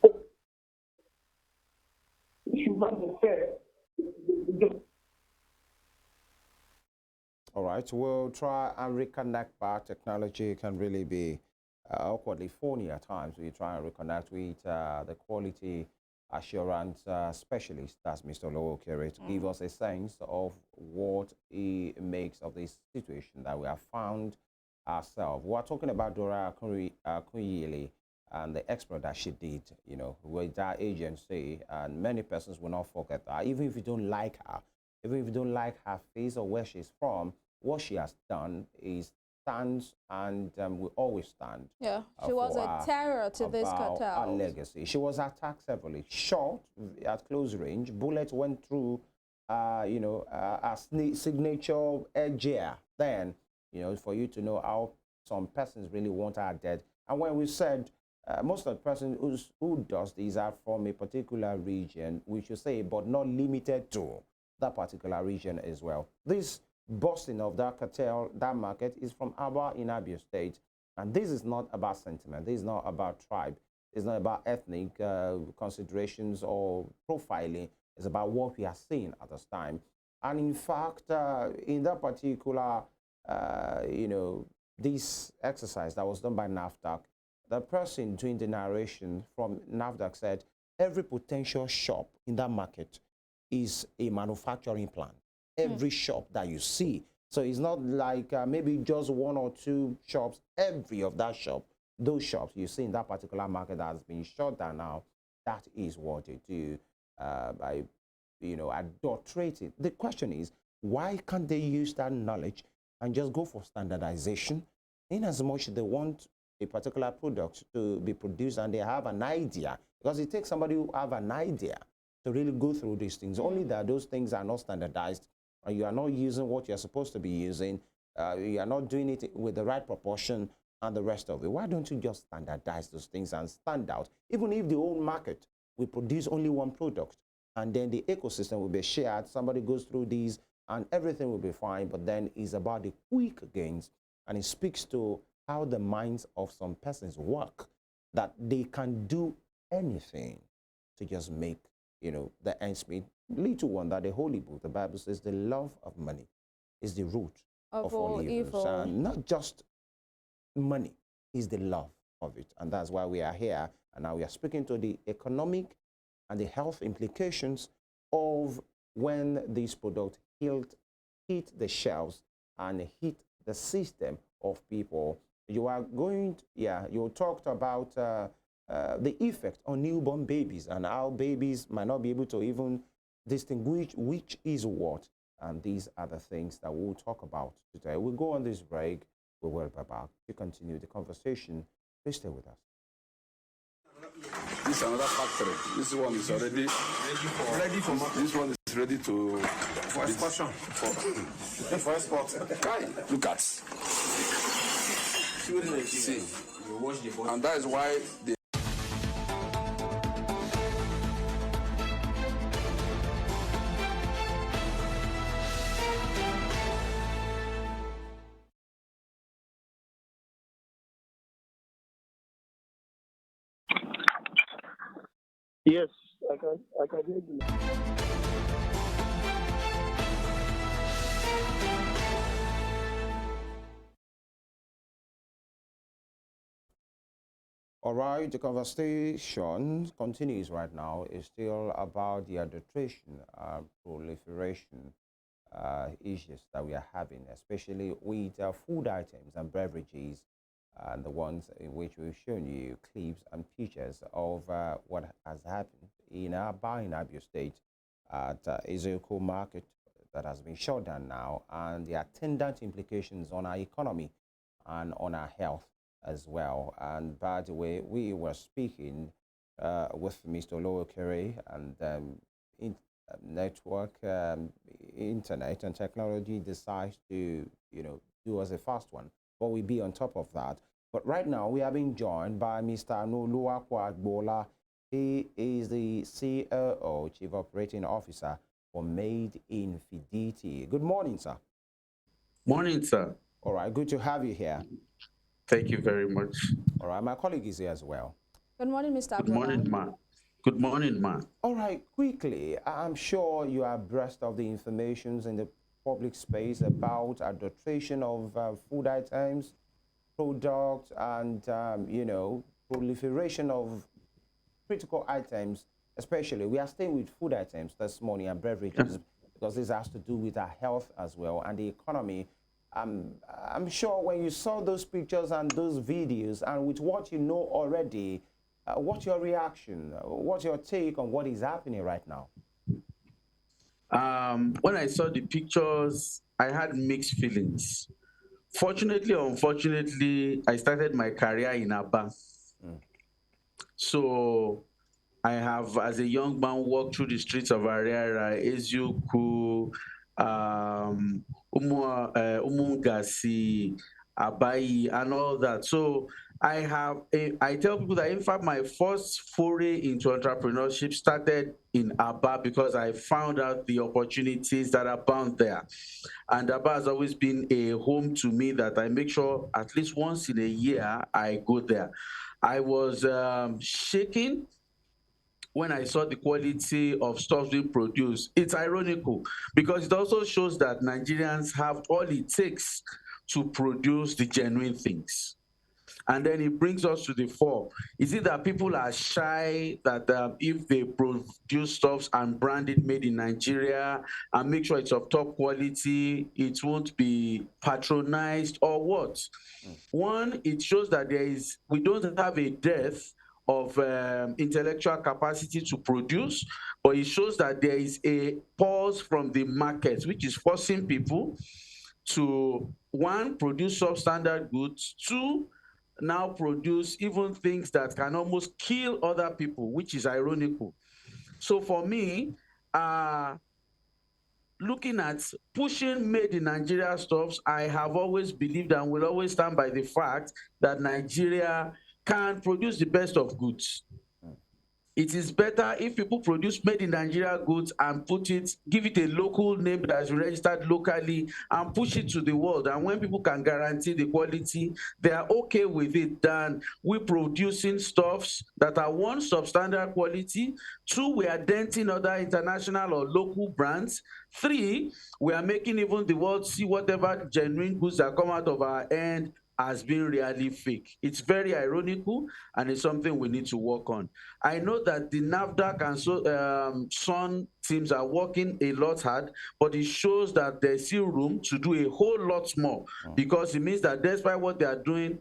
All right, we'll try and reconnect back. Technology can really be awkwardly phony at times. We try and reconnect with the quality assurance specialist, that's Mr. Olokere, to give us a sense of what he makes of this situation that we have found ourselves. We're talking about Dora Akunyili and the expert that she did, you know, with that agency, and many persons will not forget that. Even if you don't like her, even if you don't like her face or where she's from, what she has done is stands and will always stand. Yeah, she was a terror to this cartel. Our legacy. She was attacked severely, shot at close range. Bullets went through, you know, a signature edge. Then, you know, for you to know how some persons really want her dead. And when we said most of the persons who does these are from a particular region, we should say, but not limited to that particular region as well. This busting of that cartel, that market, is from Aba in Abia State. And this is not about sentiment. This is not about tribe. It's not about ethnic considerations or profiling. It's about what we are seeing at this time. And in fact, in that particular, you know, this exercise that was done by NAFDAC, the person doing the narration from NAFDAC said every potential shop in that market is a manufacturing plant. Every shop that you see. So it's not like maybe just one or two shops. Every of that shop, those shops you see in that particular market that has been shut down now, that is what they do by, you know, adulterating. The question is, why can't they use that knowledge and just go for standardization? In as much as they want a particular product to be produced and they have an idea, because it takes somebody who have an idea to really go through these things. Only that those things are not standardized, and you are not using what you're supposed to be using, you are not doing it with the right proportion and the rest of it. Why don't you just standardize those things and stand out? Even if the whole market will produce only one product, and then the ecosystem will be shared, somebody goes through these and everything will be fine, but then it's about the quick gains, and it speaks to how the minds of some persons work, that they can do anything to just make, you know, the ends meet. Little one that the Holy Book, the Bible says, the love of money is the root of all evils. And not just money, is the love of it. And that's why we are here. And now we are speaking to the economic and the health implications of when this product hit the shelves and hit the system of people. You are going, you talked about the effect on newborn babies and how babies might not be able to even distinguish which is what. And these are the things that we'll talk about today. We'll go on this break. We will be back to continue the conversation. Please stay with us. This is another factory. This one is already ready for market. This one is ready to for exportation. For export. Guy, look at. See, and that is why they. Yes, I can hear you. All right, the conversation continues right now. It's still about the adulteration, proliferation issues that we are having, especially with food items and beverages, and the ones in which we've shown you clips and pictures of what has happened in Abia State at Ezeko Market that has been shut down now, and the attendant implications on our economy and on our health as well. And by the way, we were speaking with Mr. Olokere, and network, internet and technology decides to, do as a fast one, but we be on top of that. But right now we are being joined by Mr. Noluwakwa Agbola. He is the COO, Chief Operating Officer for Made in Fiditi. Good morning, sir. Morning, sir. All right, good to have you here. Thank you very much. All right, my colleague is here as well. Good morning, Mr. Good Agbola. morning, ma. Good morning, ma. All right, quickly, I'm sure you are abreast of the information in the public space about adulteration of food items, products, and, proliferation of critical items, especially. We are staying with food items this morning and beverages because this has to do with our health as well and the economy. I'm sure when you saw those pictures and those videos and with what you know already, what's your reaction? What's your take on what is happening right now? When I saw the pictures, I had mixed feelings. Fortunately or unfortunately, I started my career in Aba. So I have, as a young man, walked through the streets of Ariara, Eziokwu, Umungasi, Abayi, and all that. So I tell people that, in fact, my first foray into entrepreneurship started in Aba because I found out the opportunities that are bound there. And Aba has always been a home to me that I make sure at least once in a year I go there. I was shaking when I saw the quality of stuff being produced. It's ironical because it also shows that Nigerians have all it takes to produce the genuine things. And then it brings us to the fore. Is it that people are shy that if they produce stuff and brand it made in Nigeria and make sure it's of top quality, it won't be patronized or what? One, it shows that we don't have a dearth of intellectual capacity to produce, but it shows that there is a pause from the market, which is forcing people to, one, produce substandard goods, two, now produce even things that can almost kill other people, which is ironical. So for me, looking at pushing made in Nigeria stuffs, I have always believed and will always stand by the fact that Nigeria can produce the best of goods. It is better if people produce made in Nigeria goods and give it a local name that is registered locally and push it to the world. And when people can guarantee the quality, they are okay with it than we producing stuffs that are, one, substandard quality, two, we are denting other international or local brands, three, we are making even the world see whatever genuine goods that come out of our end has been really fake. It's very ironical, and it's something we need to work on. I know that the NAFDAC and SON teams are working a lot hard, but it shows that there's still room to do a whole lot more, because it means that despite what they are doing,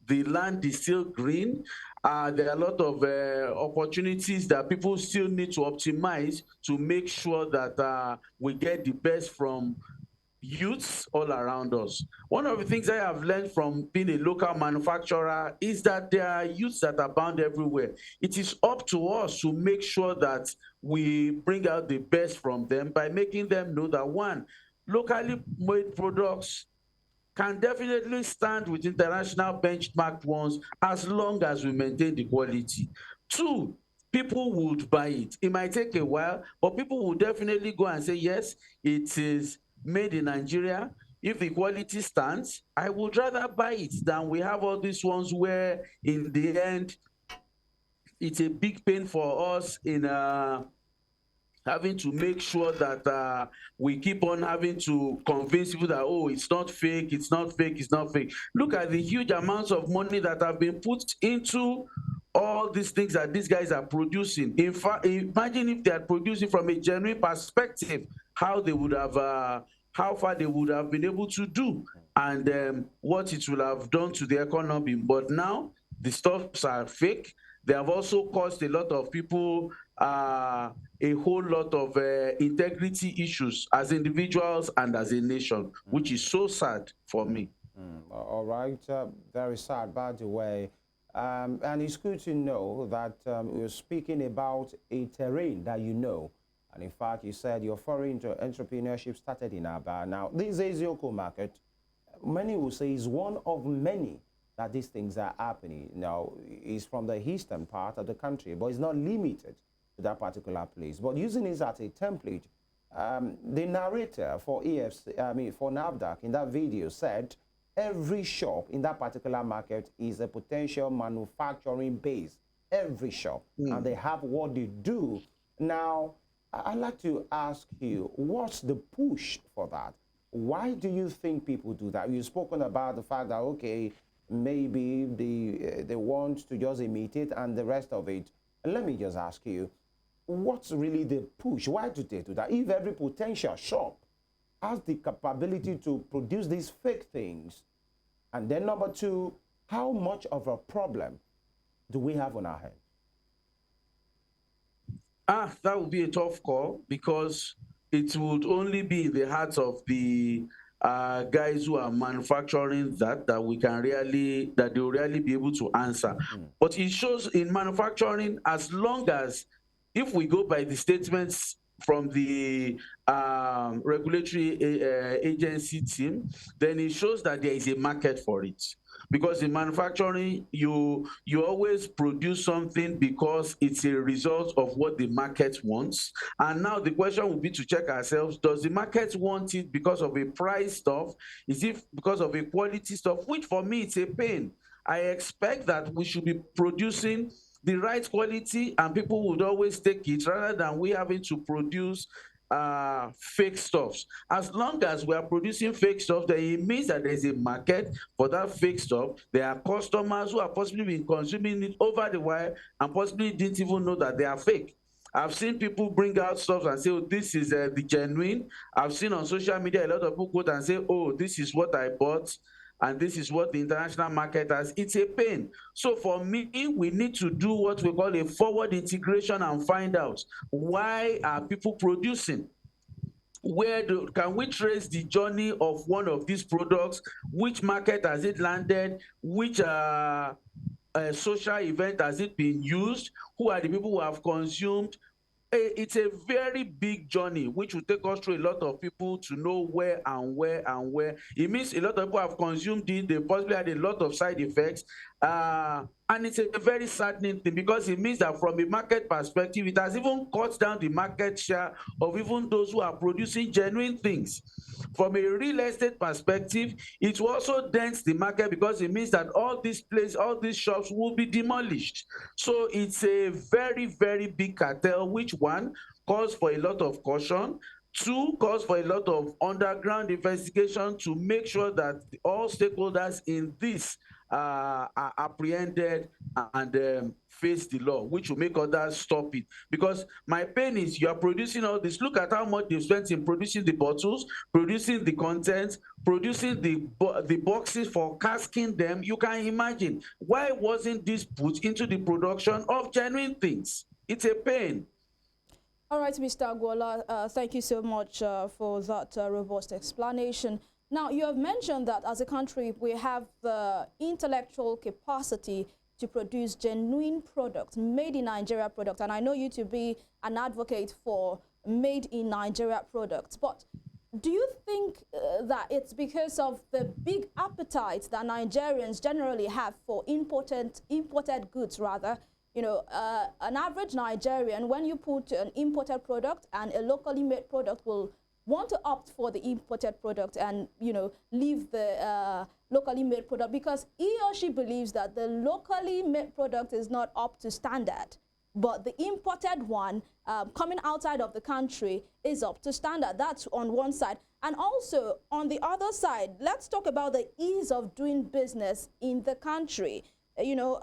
the land is still green. There are a lot of opportunities that people still need to optimize to make sure that we get the best from youths all around us. One of the things I have learned from being a local manufacturer is that there are youths that are bound everywhere. It is up to us to make sure that we bring out the best from them by making them know that, one, locally made products can definitely stand with international benchmarked ones as long as we maintain the quality. Two, people would buy it. It might take a while, but people will definitely go and say, yes, it is made in Nigeria. If the quality stands, I would rather buy it than we have all these ones where in the end, it's a big pain for us in having to make sure that we keep on having to convince people that, oh, it's not fake, it's not fake, it's not fake. Look at the huge amounts of money that have been put into all these things that these guys are producing. In fact, imagine if they are producing from a genuine perspective, how they would have, how far they would have been able to do, and what it will have done to the economy. But now the stuffs are fake. They have also caused a lot of people a whole lot of integrity issues as individuals and as a nation, which is so sad for me. All right, very sad, by the way. And it's good to know that we're speaking about a terrain that you know. And in fact, you said your foreign entrepreneurship started in Aba. Now, this Ezioko market, many will say, is one of many that these things are happening. Now, it's from the eastern part of the country, but it's not limited to that particular place. But using it as a template, the narrator for for NAFDAC in that video said every shop in that particular market is a potential manufacturing base. Every shop, and they have what they do. Now, I'd like to ask you, what's the push for that? Why do you think people do that? You've spoken about the fact that, okay, maybe they want to just imitate and the rest of it. Let me just ask you, what's really the push? Why do they do that? If every potential shop has the capability to produce these fake things, and then number two, how much of a problem do we have on our hands? That would be a tough call because it would only be in the hearts of the guys who are manufacturing that we can really, that they will really be able to answer. But it shows in manufacturing, as long as, if we go by the statements from the regulatory agency team, then it shows that there is a market for it. Because in manufacturing, you always produce something because it's a result of what the market wants. And now the question would be to check ourselves, does the market want it because of a price stuff? Is it because of a quality stuff? Which for me, it's a pain. I expect that we should be producing the right quality and people would always take it rather than we having to produce fake stuffs. As long as we are producing fake stuff, then it means that there's a market for that fake stuff. There are customers who are possibly been consuming it over the while and possibly didn't even know that they are fake. I've seen people bring out stuff and say, oh, this is the genuine. I've seen on social media a lot of people quote and say, oh, this is what I bought and this is what the international market has. It's a pain. So for me, we need to do what we call a forward integration and find out, why are people producing? Can we trace the journey of one of these products? Which market has it landed? Which social event has it been used? Who are the people who have consumed? It's a very big journey, which will take us through a lot of people to know where and where and where. It means a lot of people have consumed it. They possibly had a lot of side effects. And it's a very saddening thing because it means that from a market perspective, it has even cut down the market share of even those who are producing genuine things. From a real estate perspective, it will also dents the market because it means that all these places, all these shops will be demolished. So it's a very, very big cartel, which one calls for a lot of caution. Two, calls for a lot of underground investigation to make sure that all stakeholders in this are apprehended and face the law, which will make others stop it. Because my pain is you are producing all this. Look at how much they've spent in producing the bottles, producing the contents, producing the boxes for casking them. You can imagine, why wasn't this put into the production of genuine things? It's a pain. All right, Mr. Agwola, thank you so much for that robust explanation. Now, you have mentioned that as a country, we have the intellectual capacity to produce genuine products, made in Nigeria products. And I know you to be an advocate for made in Nigeria products. But do you think that it's because of the big appetite that Nigerians generally have for imported goods, rather? You know, an average Nigerian, when you put an imported product and a locally made product, will want to opt for the imported product and, you know, leave the locally made product because he or she believes that the locally made product is not up to standard. But the imported one coming outside of the country is up to standard. That's on one side. And also on the other side, let's talk about the ease of doing business in the country. You know,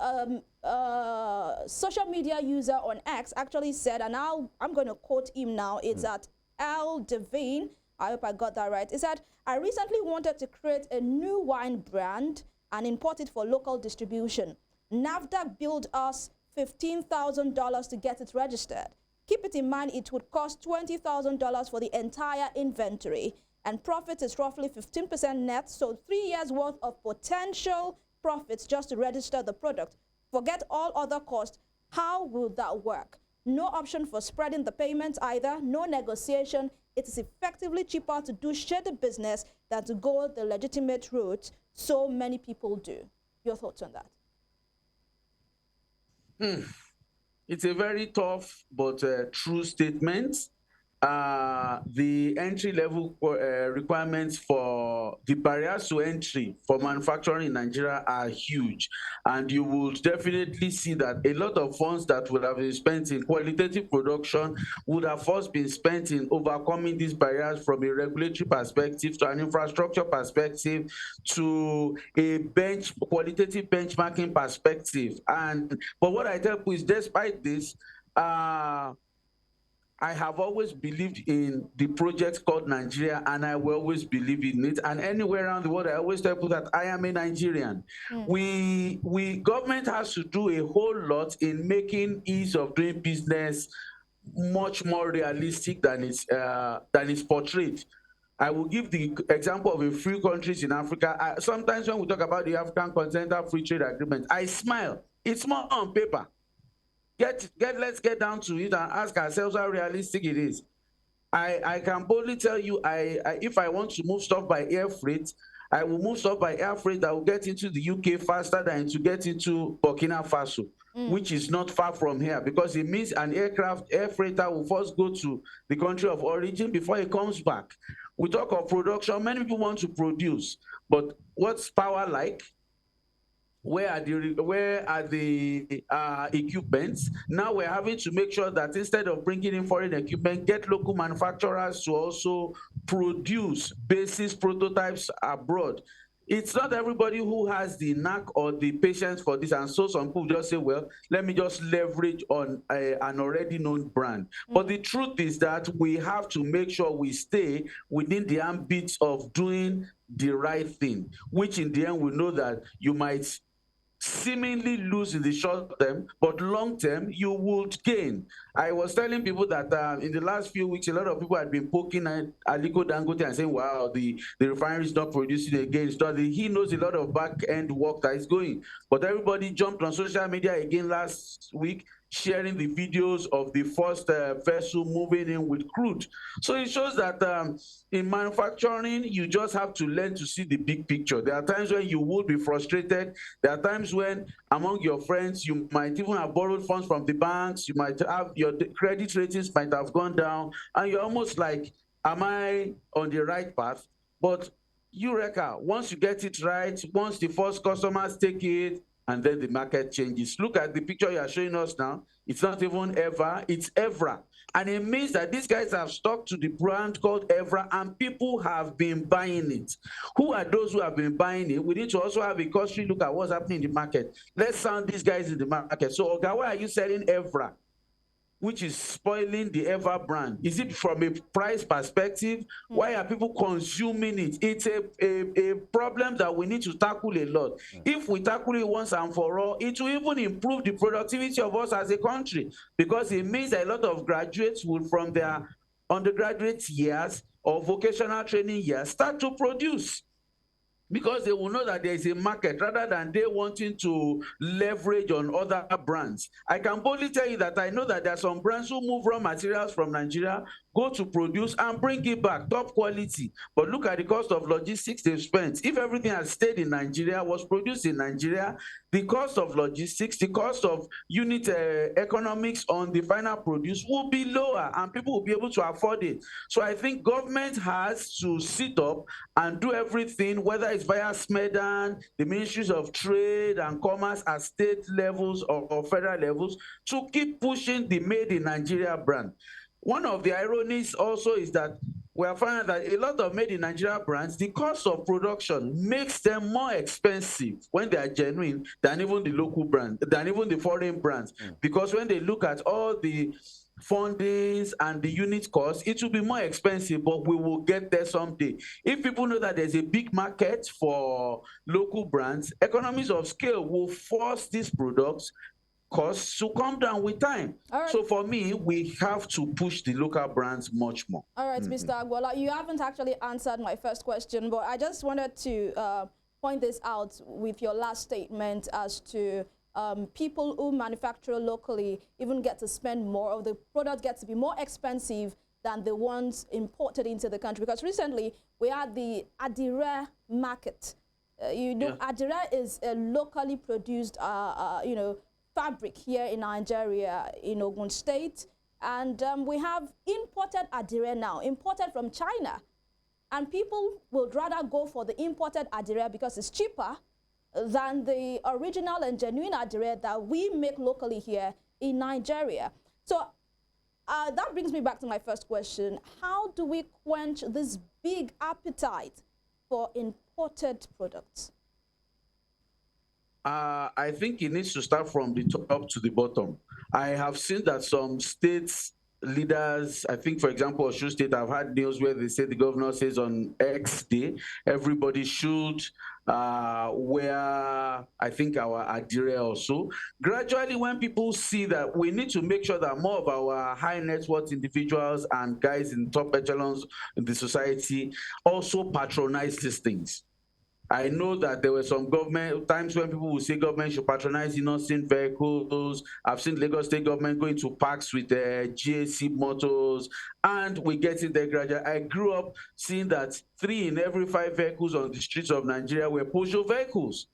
social media user on X actually said, and I'm going to quote him now, it's at L. Devine, I hope I got that right. He said, I recently wanted to create a new wine brand and import it for local distribution. NAFDAC billed us $15,000 to get it registered. Keep it in mind, it would cost $20,000 for the entire inventory, and profit is roughly 15% net, so 3 years worth of potential profits just to register the product. Forget all other costs. How will that work? No option for spreading the payment either, no negotiation. It is effectively cheaper to do shady business than to go the legitimate route so many people do. Your thoughts on that? It's a very tough but true statement. The entry-level requirements for the barriers to entry for manufacturing in Nigeria are huge. And you will definitely see that a lot of funds that would have been spent in qualitative production would have first been spent in overcoming these barriers from a regulatory perspective to an infrastructure perspective to a qualitative benchmarking perspective. But what I tell people is, despite this, I have always believed in the project called Nigeria, and I will always believe in it. And anywhere around the world, I always tell people that I am a Nigerian. Government has to do a whole lot in making ease of doing business much more realistic than it's portrayed. I will give the example of a few countries in Africa. Sometimes when we talk about the African Continental Free Trade Agreement, I smile. It's more on paper. Let's get down to it and ask ourselves how realistic it is. I can boldly tell you, if I want to move stuff by air freight, I will move stuff by air freight that will get into the UK faster than to get into Burkina Faso, which is not far from here, because it means an air freighter will first go to the country of origin before it comes back. We talk of production, many people want to produce, but what's power like? Where are the equipments? Now we're having to make sure that instead of bringing in foreign equipment, get local manufacturers to also produce basis prototypes abroad. It's not everybody who has the knack or the patience for this, and so some people just say, well, let me just leverage on an already known brand. But the truth is that we have to make sure we stay within the ambit of doing the right thing, which in the end we know that you might seemingly lose in the short term, but long term you would gain. I was telling people that in the last few weeks, a lot of people had been poking at Aliko Dangote and saying, wow, the refinery is not producing again. He knows a lot of back end work that is going. But everybody jumped on social media again last week, sharing the videos of the first vessel moving in with crude. So it shows that in manufacturing, you just have to learn to see the big picture. There are times when you will be frustrated. There are times when among your friends, you might even have borrowed funds from the banks. You might have your credit ratings might have gone down, and you're almost like, am I on the right path? But Eureka, once you get it right, once the first customers take it, and then the market changes. Look at the picture you are showing us now. It's not even Evra, it's Evra. And it means that these guys have stuck to the brand called Evra, and people have been buying it. Who are those who have been buying it? We need to also have a cursory look at what's happening in the market. Let's sound these guys in the market. So, Oga, why are you selling Evra, which is spoiling the Ever brand? Is it from a price perspective? Why are people consuming it? It's a problem that we need to tackle a lot. If we tackle it once and for all, it will even improve the productivity of us as a country, because it means that a lot of graduates will, from their undergraduate years or vocational training years, start to produce, because they will know that there is a market rather than they wanting to leverage on other brands. I can boldly tell you that I know that there are some brands who move raw materials from Nigeria, go to produce and bring it back, top quality. But look at the cost of logistics they've spent. If everything had stayed in Nigeria, was produced in Nigeria, the cost of logistics, the cost of unit economics on the final produce will be lower, and people will be able to afford it. So I think government has to sit up and do everything, whether it's via SMEDAN, the Ministries of Trade and Commerce at state levels or federal levels, to keep pushing the Made in Nigeria brand. One of the ironies also is that we are finding that a lot of Made in Nigeria brands, the cost of production makes them more expensive when they are genuine than even the local brand, than even the foreign brands. Because when they look at all the fundings and the unit cost, it will be more expensive, but we will get there someday. If people know that there's a big market for local brands, economies of scale will force these products costs to come down with time. Right. So for me, we have to push the local brands much more. All right, Mr. Agbola, you haven't actually answered my first question, but I just wanted to point this out with your last statement as to people who manufacture locally even get to spend more, or the product gets to be more expensive than the ones imported into the country. Because recently we had the Adire market. You know, Adire is a locally produced, you know, fabric here in Nigeria, in Ogun State. And we have imported Adire now, imported from China. And people would rather go for the imported Adire because it's cheaper than the original and genuine Adire that we make locally here in Nigeria. So that brings me back to my first question. How do we quench this big appetite for imported products? I think it needs to start from the top to the bottom. I have seen that some states leaders, I think, for example, Osun State, I've had news where they say the governor says on X day, everybody should wear, I think, our Adire also. Gradually, when people see that, we need to make sure that more of our high net worth individuals and guys in top echelons in the society also patronize these things. I know that there were some government times when people will say government should patronize innocent vehicles. I've seen Lagos State government going to parks with GAC motors, and we get in there gradually. I grew up seeing that 3 in every 5 vehicles on the streets of Nigeria were Peugeot vehicles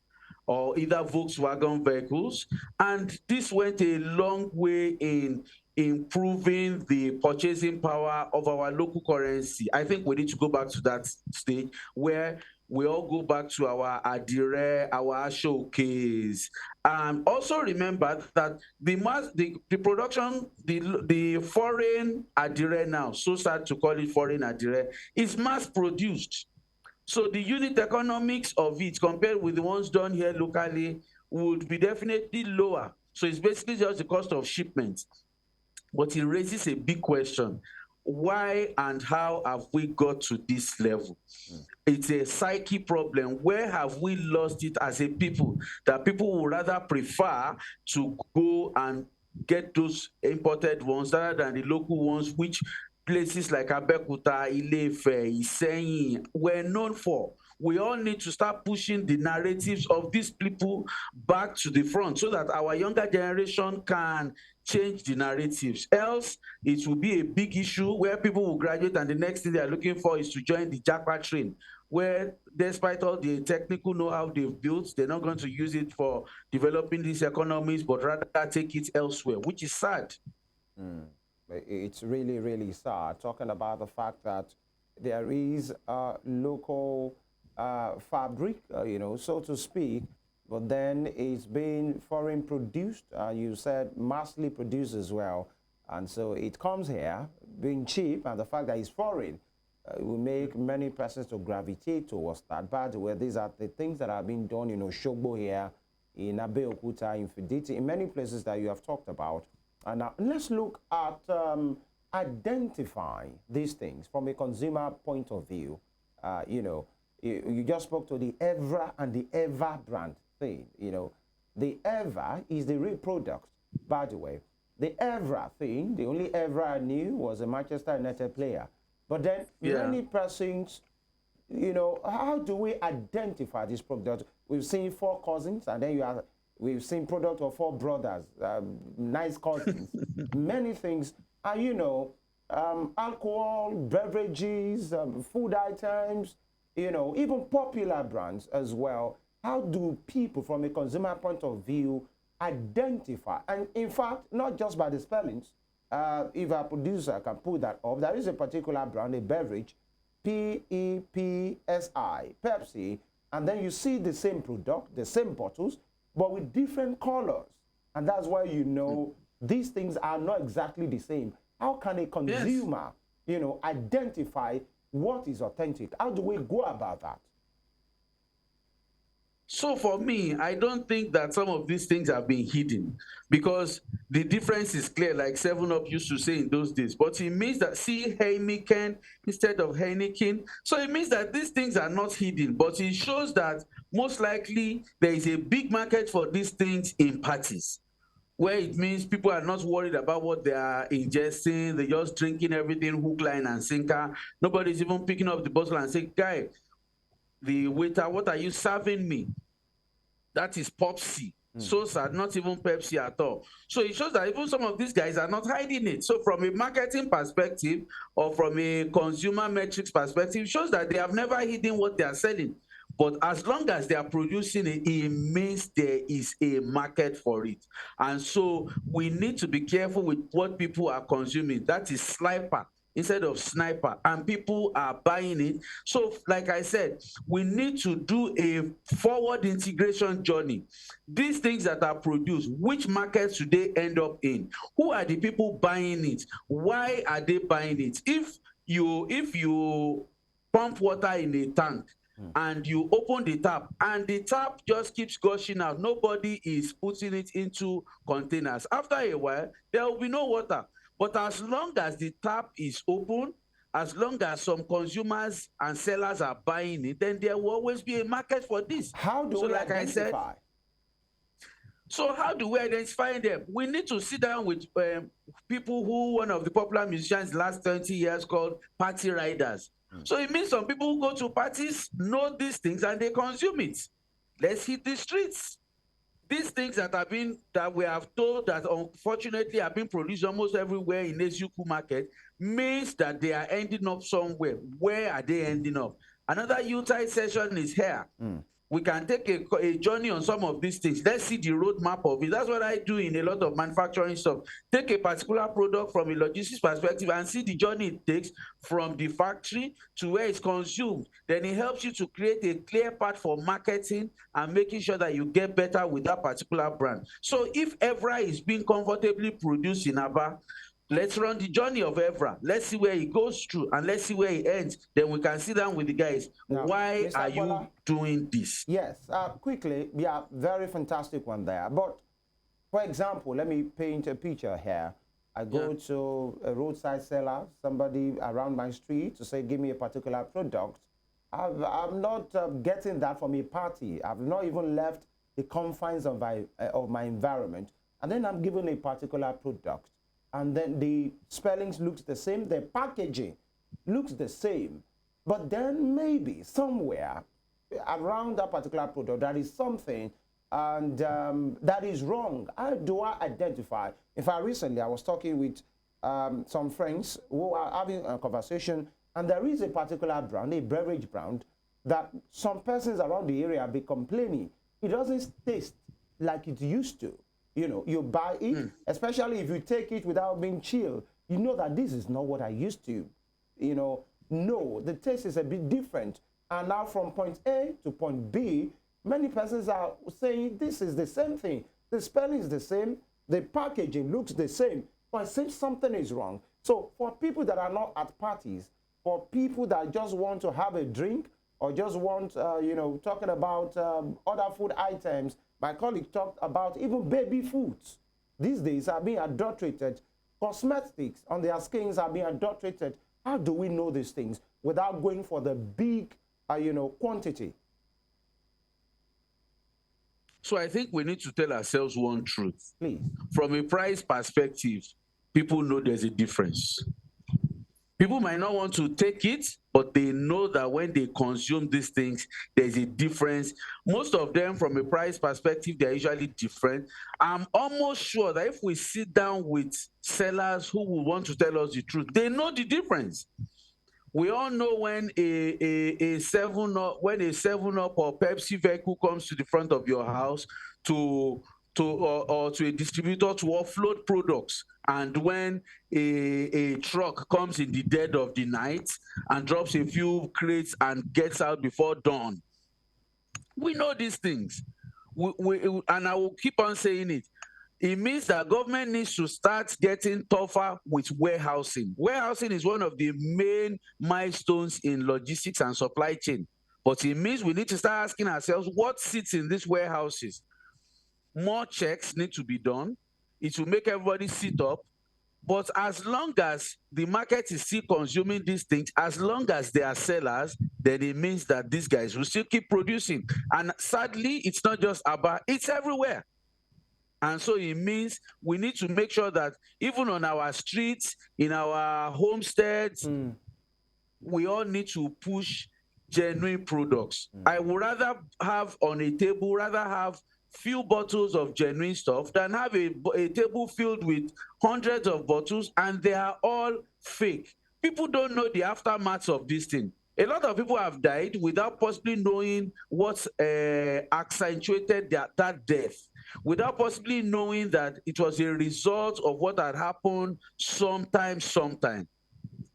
or either Volkswagen vehicles. And this went a long way in improving the purchasing power of our local currency. I think we need to go back to that stage where we all go back to our Adire, our showcase. And also remember that the production, the foreign Adire now, so sad to call it foreign Adire, is mass produced. So the unit economics of it compared with the ones done here locally would be definitely lower. So it's basically just the cost of shipment. But it raises a big question. Why and how have we got to this level? It's a psyche problem. Where have we lost it as a people? That people would rather prefer to go and get those imported ones rather than the local ones, which places like Abeokuta, Ile-Ife, Iseyin were known for. We all need to start pushing the narratives of these people back to the front so that our younger generation can change the narratives. Else, it will be a big issue where people will graduate and the next thing they are looking for is to join the Japa train, where despite all the technical know-how they've built, they're not going to use it for developing these economies, but rather take it elsewhere, which is sad. It's really, really sad, talking about the fact that there is local fabric, you know, so to speak, but then it's being foreign produced. You said massively produced as well. And so it comes here being cheap, and the fact that it's foreign will make many persons to gravitate towards that. By the way, these are the things that have been done in Oshogbo here, in Abeokuta, in Fiditi, in many places that you have talked about. And now let's look at identifying these things from a consumer point of view. You know, you just spoke to the Evra and the Eva brand thing. You know, the Eva is the real product, by the way. The Evra thing, the only Evra I knew was a Manchester United player. But then many persons, you know, how do we identify this product? We've seen 4 cousins, and then we've seen product of 4 brothers, nice cousins, many things. And, you know, alcohol, beverages, food items, you know, even popular brands as well. How do people, from a consumer point of view, identify? And in fact, not just by the spellings. If a producer can put that up, there is a particular brand, a beverage, P-E-P-S-I, Pepsi, and then you see the same product, the same bottles, but with different colors. And that's why you know these things are not exactly the same. How can a consumer, you know, identify what is authentic? How do we go about that? So for me, I don't think that some of these things have been hidden because the difference is clear, like 7-Up used to say in those days. But it means that, see Heineken instead of Heineken. So it means that these things are not hidden, but it shows that most likely there is a big market for these things in parties, where it means people are not worried about what they are ingesting. They're just drinking everything hook, line, and sinker. Nobody's even picking up the bottle and saying, guy, the waiter, what are you serving me? That is Popsy. So sad, not even Pepsi at all. So it shows that even some of these guys are not hiding it. So from a marketing perspective or from a consumer metrics perspective, it shows that they have never hidden what they are selling. But as long as they are producing it, it means there is a market for it. And so we need to be careful with what people are consuming. That is sniper instead of sniper, and people are buying it. So like I said, we need to do a forward integration journey. These things that are produced, which markets do they end up in? Who are the people buying it? Why are they buying it? If you pump water in a tank and you open the tap and the tap just keeps gushing out, nobody is putting it into containers, after a while there will be no water. But as long as the tap is open, as long as some consumers and sellers are buying it, then there will always be a market for this. How do we identify? So how do we identify them? We need to sit down with people who, one of the popular musicians last 20 years called party riders. So it means some people who go to parties know these things and they consume it. Let's hit the streets. These things that we have told that unfortunately have been produced almost everywhere in Ezuku market means that they are ending up somewhere. Where are they ending up? Another Utah session is here. We can take a journey on some of these things. Let's see the roadmap of it. That's what I do in a lot of manufacturing stuff. Take a particular product from a logistics perspective and see the journey it takes from the factory to where it's consumed. Then it helps you to create a clear path for marketing and making sure that you get better with that particular brand. So if Evra is being comfortably produced in Aba, let's run the journey of Evra. Let's see where he goes through and let's see where he ends. Then we can sit down with the guys. Now, why Mr. are you doing this? Yes, quickly, yeah, very fantastic one there. But for example, let me paint a picture here. I go to a roadside seller, somebody around my street to say, give me a particular product. I'm not getting that from a party. I've not even left the confines of my environment. And then I'm given a particular product. And then the spellings looks the same, the packaging looks the same, but then maybe somewhere around that particular product there is something and that is wrong. How do I identify? In fact, recently I was talking with some friends who are having a conversation, and there is a particular brand, a beverage brand, that some persons around the area be complaining it doesn't taste like it used to. You know, you buy it, especially if you take it without being chilled, you know that this is not what I used to. You know, no, the taste is a bit different. And now from point A to point B, many persons are saying this is the same thing. The spelling is the same, the packaging looks the same, but it seems something is wrong. So for people that are not at parties, for people that just want to have a drink or just want, you know, talking about other food items, my colleague talked about even baby foods. These days are being adulterated. Cosmetics on their skins are being adulterated. How do we know these things without going for the big, you know, quantity? So I think we need to tell ourselves one truth. Please. From a price perspective, people know there's a difference. People might not want to take it, but they know that when they consume these things, there's a difference. Most of them, from a price perspective, they're usually different. I'm almost sure that if we sit down with sellers who will want to tell us the truth, they know the difference. We all know when a 7-Up or Pepsi vehicle comes to the front of your house or to a distributor to offload products, and when a truck comes in the dead of the night and drops a few crates and gets out before dawn. We know these things. And I will keep on saying it. It means that government needs to start getting tougher with warehousing. Warehousing is one of the main milestones in logistics and supply chain. But it means we need to start asking ourselves what sits in these warehouses. More checks need to be done. It will make everybody sit up. But as long as the market is still consuming these things, as long as they are sellers, then it means that these guys will still keep producing. And sadly, it's not just Aba, it's everywhere. And so it means we need to make sure that even on our streets, in our homesteads, we all need to push genuine products. I would rather have on a table, few bottles of genuine stuff than have a table filled with hundreds of bottles and they are all fake. People don't know the aftermath of this thing. A lot of people have died without possibly knowing what accentuated that death, without possibly knowing that it was a result of what had happened sometime.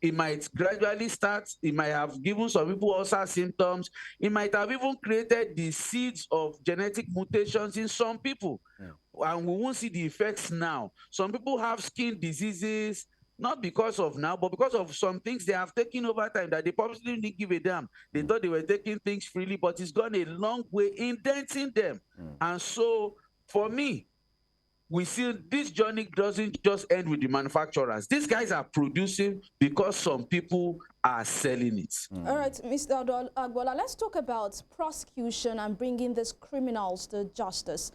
It might gradually start. It might have given some people also symptoms. It might have even created the seeds of genetic mutations in some people. And we won't see the effects now. Some people have skin diseases, not because of now, but because of some things they have taken over time that they probably didn't give a damn. They thought they were taking things freely, but it's gone a long way indenting them. And so, for me, we see this journey doesn't just end with the manufacturers. These guys are producing because some people are selling it. All right, Mr. Agbola, let's talk about prosecution and bringing these criminals to justice.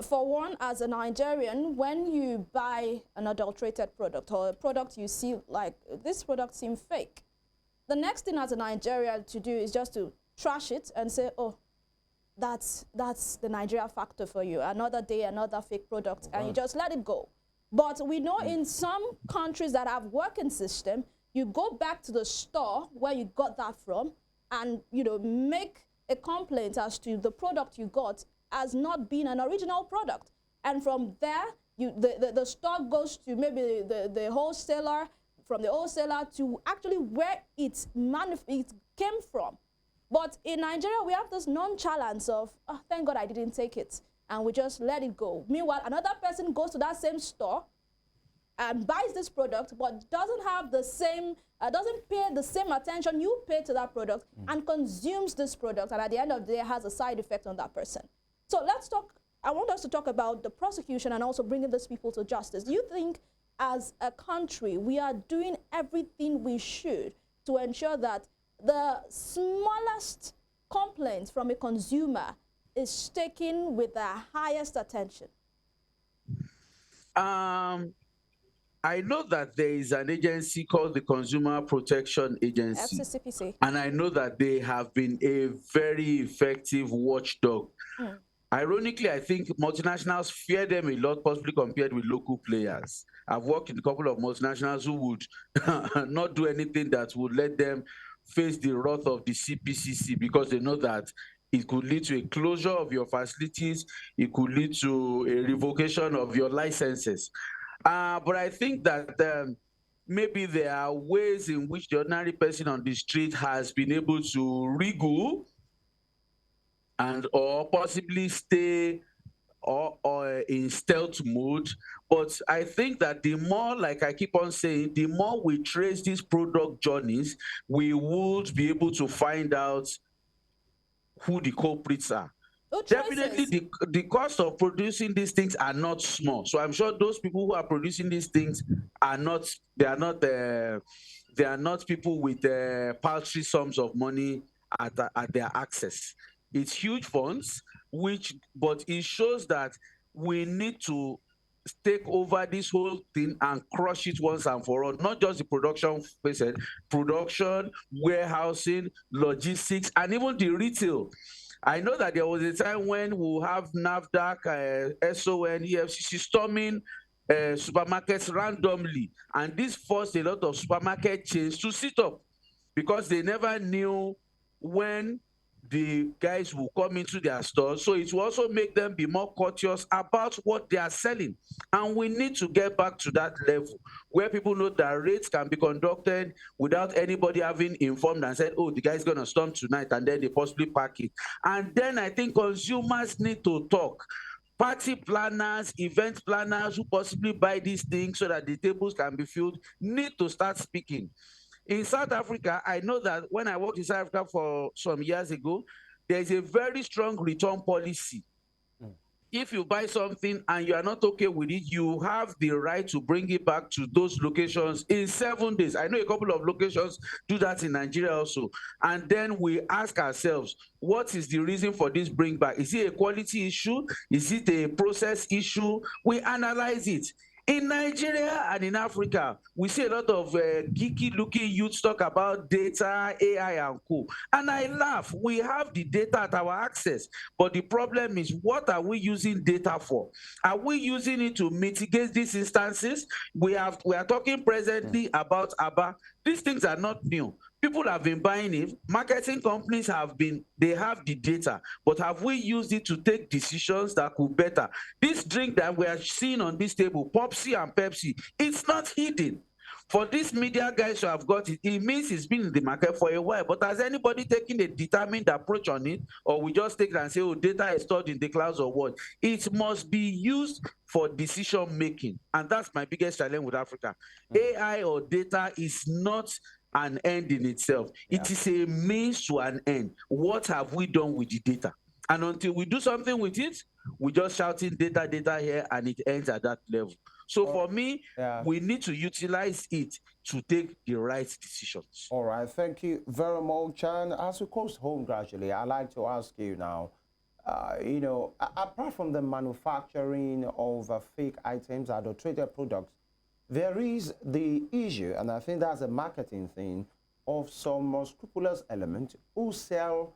For one, as a Nigerian, when you buy an adulterated product or a product you see like, this product seems fake, the next thing as a Nigerian to do is just to trash it and say, oh, that's the Nigeria factor for you. Another day, another fake product, and you just let it go. But we know in some countries that have working system, you go back to the store where you got that from and, you know, make a complaint as to the product you got as not being an original product. And from there, the store goes to maybe the wholesaler, from the wholesaler to actually where it came from. But in Nigeria, we have this nonchalance of, oh, thank God I didn't take it, and we just let it go. Meanwhile, another person goes to that same store and buys this product, but doesn't have the same, doesn't pay the same attention you pay to that product and consumes this product, and at the end of the day has a side effect on that person. So let's talk, I want us to talk about the prosecution and also bringing these people to justice. Do you think as a country, we are doing everything we should to ensure that the smallest complaint from a consumer is taken with the highest attention? I know that there is an agency called the Consumer Protection Agency. FCCPC. And I know that they have been a very effective watchdog. Ironically, I think multinationals fear them a lot, possibly compared with local players. I've worked in a couple of multinationals who would not do anything that would let them face the wrath of the CPCC because they know that it could lead to a closure of your facilities, it could lead to a revocation of your licenses. But I think that maybe there are ways in which the ordinary person on the street has been able to wriggle and or possibly stay or in stealth mode. But I think that the more, like I keep on saying, the more we trace these product journeys, we would be able to find out who the culprits are. Definitely, the cost of producing these things are not small. So I'm sure those people who are producing these things are not. They are not people with paltry sums of money at their access. It's huge funds, but it shows that we need to take over this whole thing and crush it once and for all. Not just the production, production, warehousing, logistics, and even the retail. I know that there was a time when we'll have NAFDAC, SON, EFCC storming supermarkets randomly, and this forced a lot of supermarket chains to sit up because they never knew when the guys will come into their stores. So it will also make them be more courteous about what they are selling. And we need to get back to that level where people know that rates can be conducted without anybody having informed and said, oh, the guy's going to storm tonight, and then they possibly pack it. And then I think consumers need to talk. Party planners, event planners who possibly buy these things so that the tables can be filled need to start speaking. In South Africa, I know that when I worked in South Africa for some years ago, there is a very strong return policy. If you buy something and you are not okay with it, you have the right to bring it back to those locations in 7 days. I know a couple of locations do that in Nigeria also. And then we ask ourselves, what is the reason for this bring back? Is it a quality issue? Is it a process issue? We analyze it. In Nigeria and in Africa, we see a lot of geeky-looking youths talk about data, AI, and co. And I laugh. We have the data at our access, but the problem is, what are we using data for? Are we using it to mitigate these instances? We are talking presently about ABBA. These things are not new. People have been buying it. Marketing companies they have the data, but have we used it to take decisions that could better? This drink that we are seeing on this table, Popsi and Pepsi, it's not hidden. For these media guys who have got it, it means it's been in the market for a while. But has anybody taken a determined approach on it? Or we just take it and say, oh, data is stored in the clouds or what? It must be used for decision making. And that's my biggest challenge with Africa. AI or data is not an end in itself. It is a means to an end. What have we done with the data? And until we do something with it, we just shouting data here, and it ends at that level. So for me, we need to utilize it to take the right decisions. All right, thank you very much. And as we coast home gradually, I'd like to ask you now, you know, apart from the manufacturing of fake items, adulterated products, there is the issue, and I think that's a marketing thing, of some unscrupulous elements who sell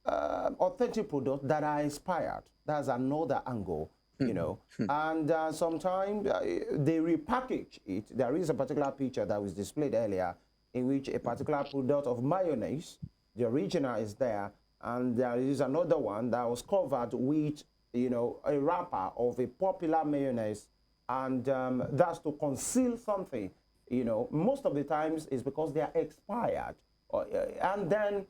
authentic products that are expired. That's another angle, you know. And sometimes they repackage it. There is a particular picture that was displayed earlier in which a particular product of mayonnaise, the original is there, and there is another one that was covered with, you know, a wrapper of a popular mayonnaise, and that's to conceal something. You know, most of the times is because they are expired, and then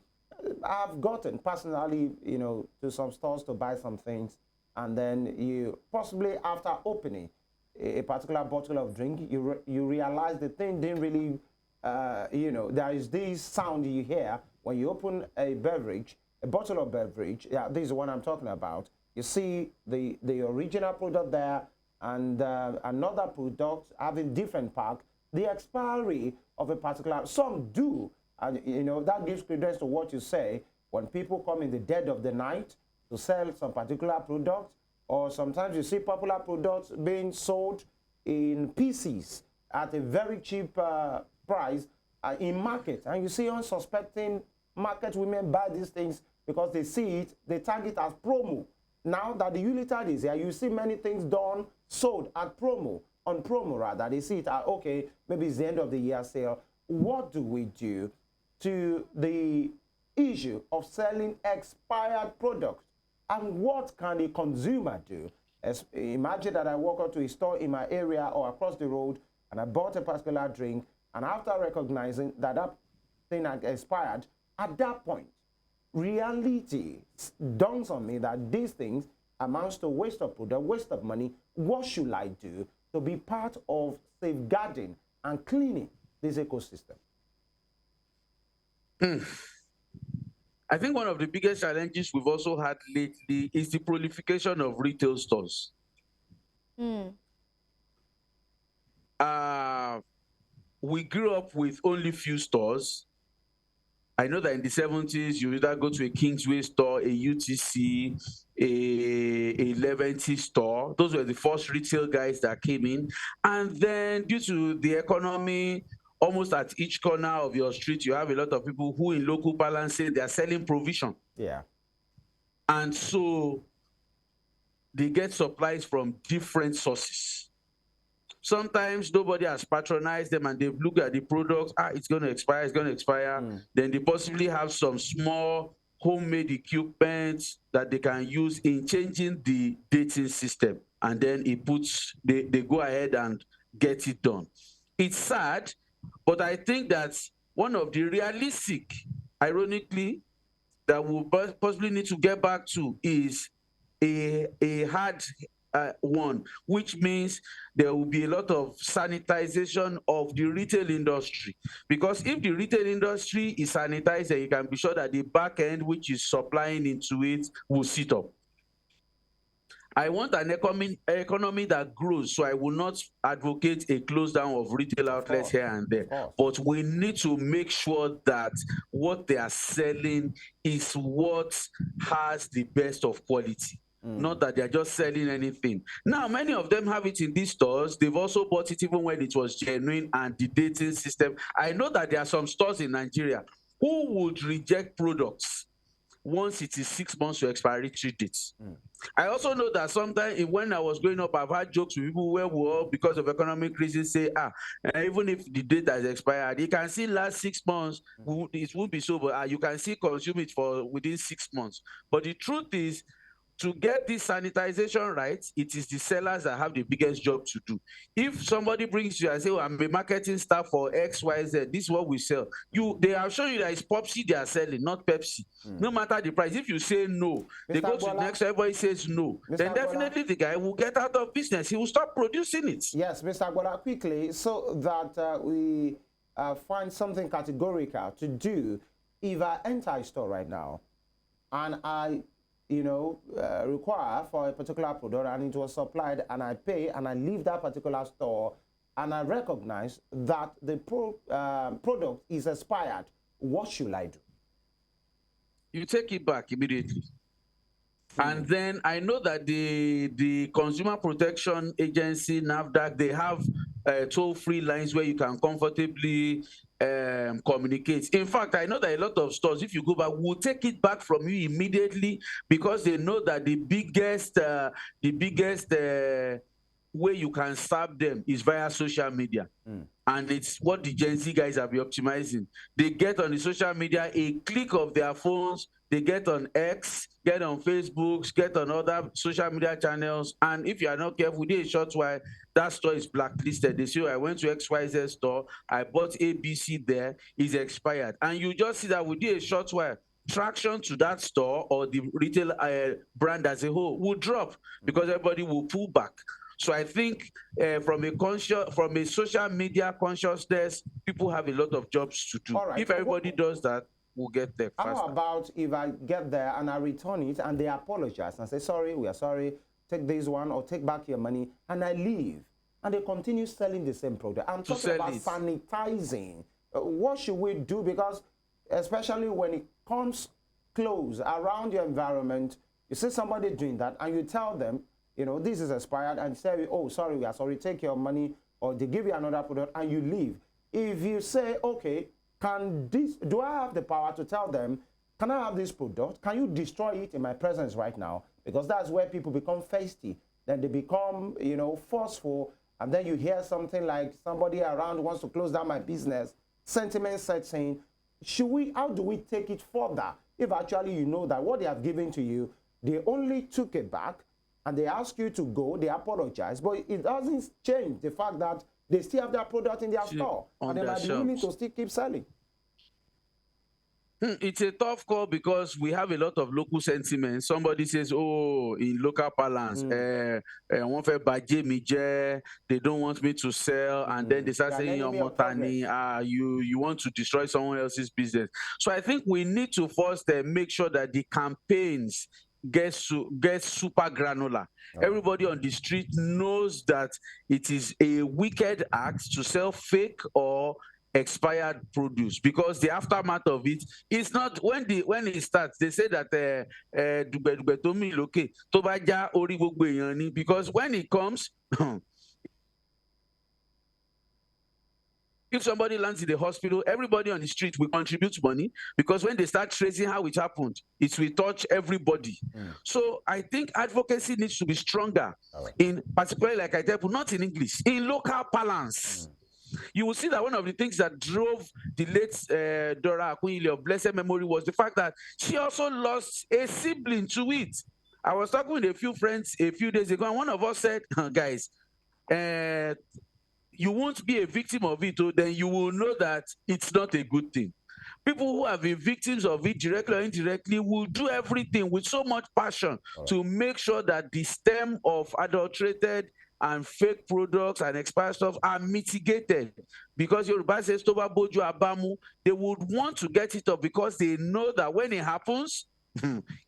I've gotten personally, you know, to some stores to buy some things, and then you possibly after opening a particular bottle of drink, you realize the thing didn't really, you know, there is this sound you hear when you open a beverage, a bottle of beverage. Yeah, this is the one I'm talking about. You see the original product there, and another product having different pack. The expiry of a particular, some do. And, you know, that gives credence to what you say when people come in the dead of the night to sell some particular product, or sometimes you see popular products being sold in pieces at a very cheap price in market. And you see unsuspecting market women buy these things because they see it, they tag it as promo. Now that the Unitard is here, you see many things done, sold at promo, on promo rather. They see it at, okay, maybe it's the end of the year sale. What do we do to the issue of selling expired products? And what can a consumer do? Imagine that I walk out to a store in my area or across the road and I bought a particular drink, and after recognizing that that thing had expired, at that point, reality dawns on me that these things amounts to waste of product, waste of money. What should I do to be part of safeguarding and cleaning this ecosystem? I think one of the biggest challenges we've also had lately is the proliferation of retail stores. We grew up with only few stores. I know that in the 70s, you either go to a Kingsway store, a UTC, a Levante store. Those were the first retail guys that came in. And then due to the economy, almost at each corner of your street, you have a lot of people who in local parlance say they are selling provision. Yeah. And so they get supplies from different sources. Sometimes nobody has patronized them and they've looked at the products, it's going to expire, it's going to expire. Then they possibly have some small homemade equipment that they can use in changing the dating system. And then they go ahead and get it done. It's sad, but I think that one of the realistic, ironically, that we'll possibly need to get back to is a hard one, which means there will be a lot of sanitization of the retail industry. Because if the retail industry is sanitized, then you can be sure that the back end, which is supplying into it, will sit up. I want an economy that grows, so I will not advocate a close down of retail outlets here and there. But we need to make sure that what they are selling is what has the best of quality. not that they're just selling anything. Now, many of them have it in these stores. They've also bought it even when it was genuine and the dating system. I know that there are some stores in Nigeria who would reject products once it is 6 months to expiry dates. I also know that sometimes when I was growing up, I've had jokes with people where we all, because of economic reasons, say, even if the date has expired, you can see last 6 months, it won't be so, but you can still consume it for within 6 months. But the truth is, to get this sanitization right, it is the sellers that have the biggest job to do. If somebody brings you and say, I'm a marketing staff for XYZ, this is what we sell. They are showing you that it's Popsi they are selling, not Pepsi. No matter the price. If you say no, they go to the next, everybody says no. Then definitely the guy will get out of business. He will stop producing it. Yes, Mr. Agbola, quickly, so that we find something categorical to do. If I enter a store right now and I require for a particular product and it was supplied and I pay and I leave that particular store and I recognize that the product is expired, what should I do? You take it back immediately. And then I know that the Consumer Protection Agency, NAFDAC, they have toll-free lines where you can comfortably communicate. In fact, I know that a lot of stores, if you go back, will take it back from you immediately because they know that the biggest way you can stab them is via social media. And it's what the Gen Z guys have been optimizing. They get on the social media, a click of their phones, they get on X, get on Facebook, get on other social media channels. And if you are not careful, within a short while, that store is blacklisted. They say, I went to XYZ store, I bought ABC there, it's expired. And you just see that within a short while, traction to that store or the retail brand as a whole will drop because everybody will pull back. So I think from a social media consciousness, people have a lot of jobs to do. If everybody does that, we'll get there faster. How about if I get there and I return it and they apologize and say, sorry, we are sorry, take this one or take back your money, and I leave and they continue selling the same product? I'm talking about sanitizing. What should we do? Because especially when it comes close around your environment, you see somebody doing that and you tell them, this is expired, and say, oh, sorry, we are sorry, take your money, or they give you another product and you leave. If you say, okay, do I have the power to tell them, can I have this product? Can you destroy it in my presence right now? Because that's where people become feisty. Then they become, forceful. And then you hear something like somebody around wants to close down my business. Sentiment sets in. How do we take it further? If actually you know that what they have given to you, they only took it back and they ask you to go, they apologize, but it doesn't change the fact that they still have their product in their store and they might be willing to still keep selling. It's a tough call because we have a lot of local sentiment. Somebody says, oh, in local parlance, they don't want me to sell, and then they start saying, you want to destroy someone else's business. So I think we need to first make sure that the campaigns get super granular. Everybody on the street knows that it is a wicked act to sell fake or expired produce, because the aftermath of it is not when it starts. They say that because when it comes, if somebody lands in the hospital, everybody on the street will contribute money, because when they start tracing how it happened, it will touch everybody. So I think advocacy needs to be stronger, in particularly, like I tell people, not in English, in local parlance. You will see that one of the things that drove the late Dora Akunyili of blessed memory was the fact that she also lost a sibling to it. I was talking with a few friends a few days ago, and one of us said, guys, you won't be a victim of it, then you will know that it's not a good thing. People who have been victims of it, directly or indirectly, will do everything with so much passion to make sure that the stem of adulterated and fake products and expired stuff are mitigated. Because Yoruba says, Toba Boju Abamu, they would want to get it up because they know that when it happens,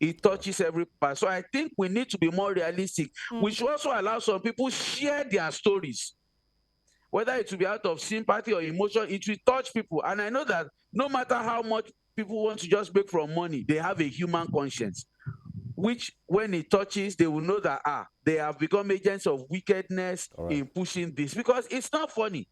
it touches every part. So I think we need to be more realistic. We should also allow some people share their stories. Whether it will be out of sympathy or emotion, it will touch people. And I know that no matter how much people want to just make from money, they have a human conscience. which when it touches, they will know that they have become agents of wickedness in pushing this, because it's not funny.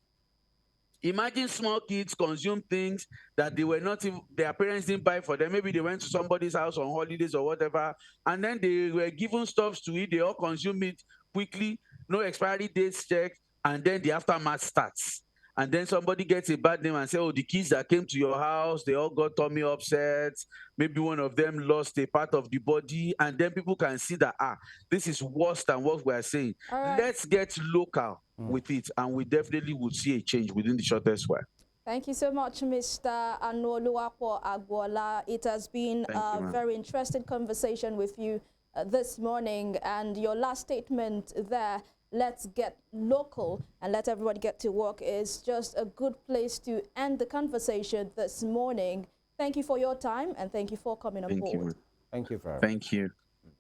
Imagine small kids consume things that they were not even, their parents didn't buy for them. Maybe they went to somebody's house on holidays or whatever, and then they were given stuff to eat. They all consume it quickly, no expiry dates checked, and then the aftermath starts. And then somebody gets a bad name and say, oh, the kids that came to your house, they all got tummy upsets. Maybe one of them lost a part of the body. And then people can see that, this is worse than what we're saying. Let's get local with it, and we definitely would see a change within the shortest while. Thank you so much, Mr. Anoluwapo Agbola. It has been a very interesting conversation with you this morning, and your last statement there, let's get local and let everybody get to work, is just a good place to end the conversation this morning. Thank you for your time, and thank you for coming on board. Thank you very much. Thank you.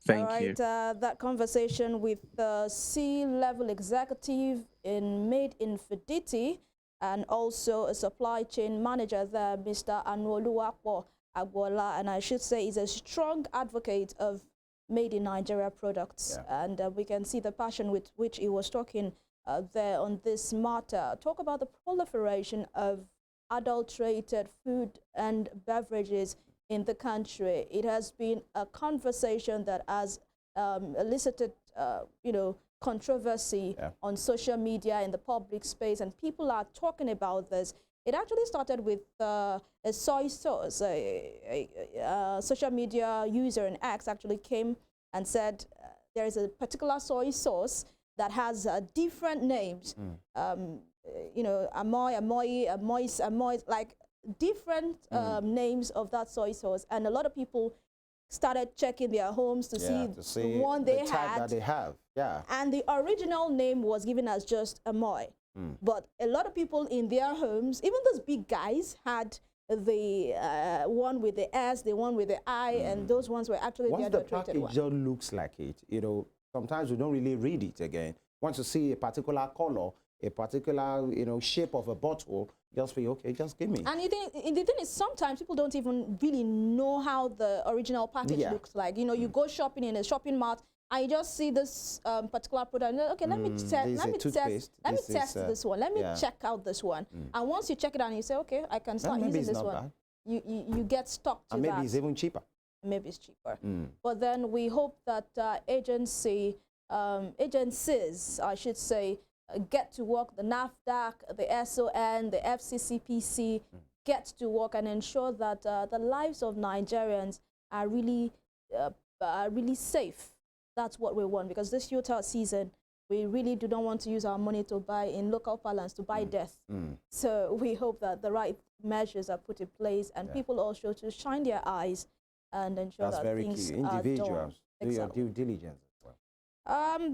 Thank you. That conversation with the C-level executive in Made in Fiditi, and also a supply chain manager there, Mr. Anoluwapo Agbola, and I should say he's a strong advocate of made in Nigeria products, and we can see the passion with which he was talking there on this matter. Talk about the proliferation of adulterated food and beverages in the country. It has been a conversation that has elicited, controversy on social media, in the public space, and people are talking about this. It actually started with a soy sauce. A social media user in X actually came and said there is a particular soy sauce that has different names. Amoy, like different names of that soy sauce, and a lot of people started checking their homes to see the one they had. That they have. And the original name was given as just Amoy. But a lot of people in their homes, even those big guys, had the one with the S, the one with the I, and those ones were actually the adulterated one. Once the package just looks like it, sometimes we don't really read it again. Once you see a particular color, a particular, shape of a bottle, just feel, okay, just give me. And the thing is, sometimes people don't even really know how the original package looks like. You go shopping in a shopping mart, I just see this particular product. Okay, let me test this one. Let me check out this one. And once you check it out, and you say, okay, I can start using this one. You get stuck to that. Maybe it's even cheaper. Maybe it's cheaper. But then we hope that agencies, I should say, get to work. The NAFDAC, the SON, the FCCPC get to work and ensure that the lives of Nigerians are really safe. That's what we want, because this Utah season, we really do not want to use our money to buy, in local parlance, to buy death. So we hope that the right measures are put in place, and people also to shine their eyes and ensure that things are done. Individuals, do your due diligence as well.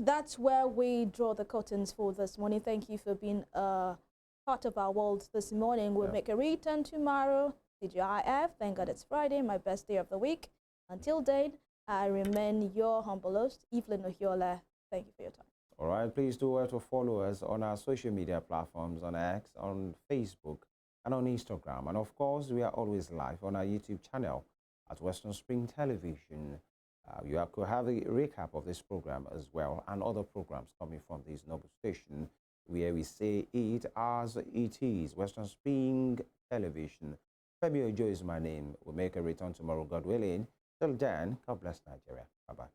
That's where we draw the curtains for this morning. Thank you for being part of our world this morning. We'll make a return tomorrow. TGIF, thank God it's Friday, my best day of the week. Until then, I remain your humble host, Evelyn Ohiola. Thank you for your time. All right, please do well to follow us on our social media platforms, on X, on Facebook, and on Instagram. And of course, we are always live on our YouTube channel at Western Spring Television. You could have a recap of this program as well, and other programs coming from this noble station, where we say it as it is. Western Spring Television. Fabio Joe is my name. We'll make a return tomorrow, God willing. Till then, God bless Nigeria. Bye-bye.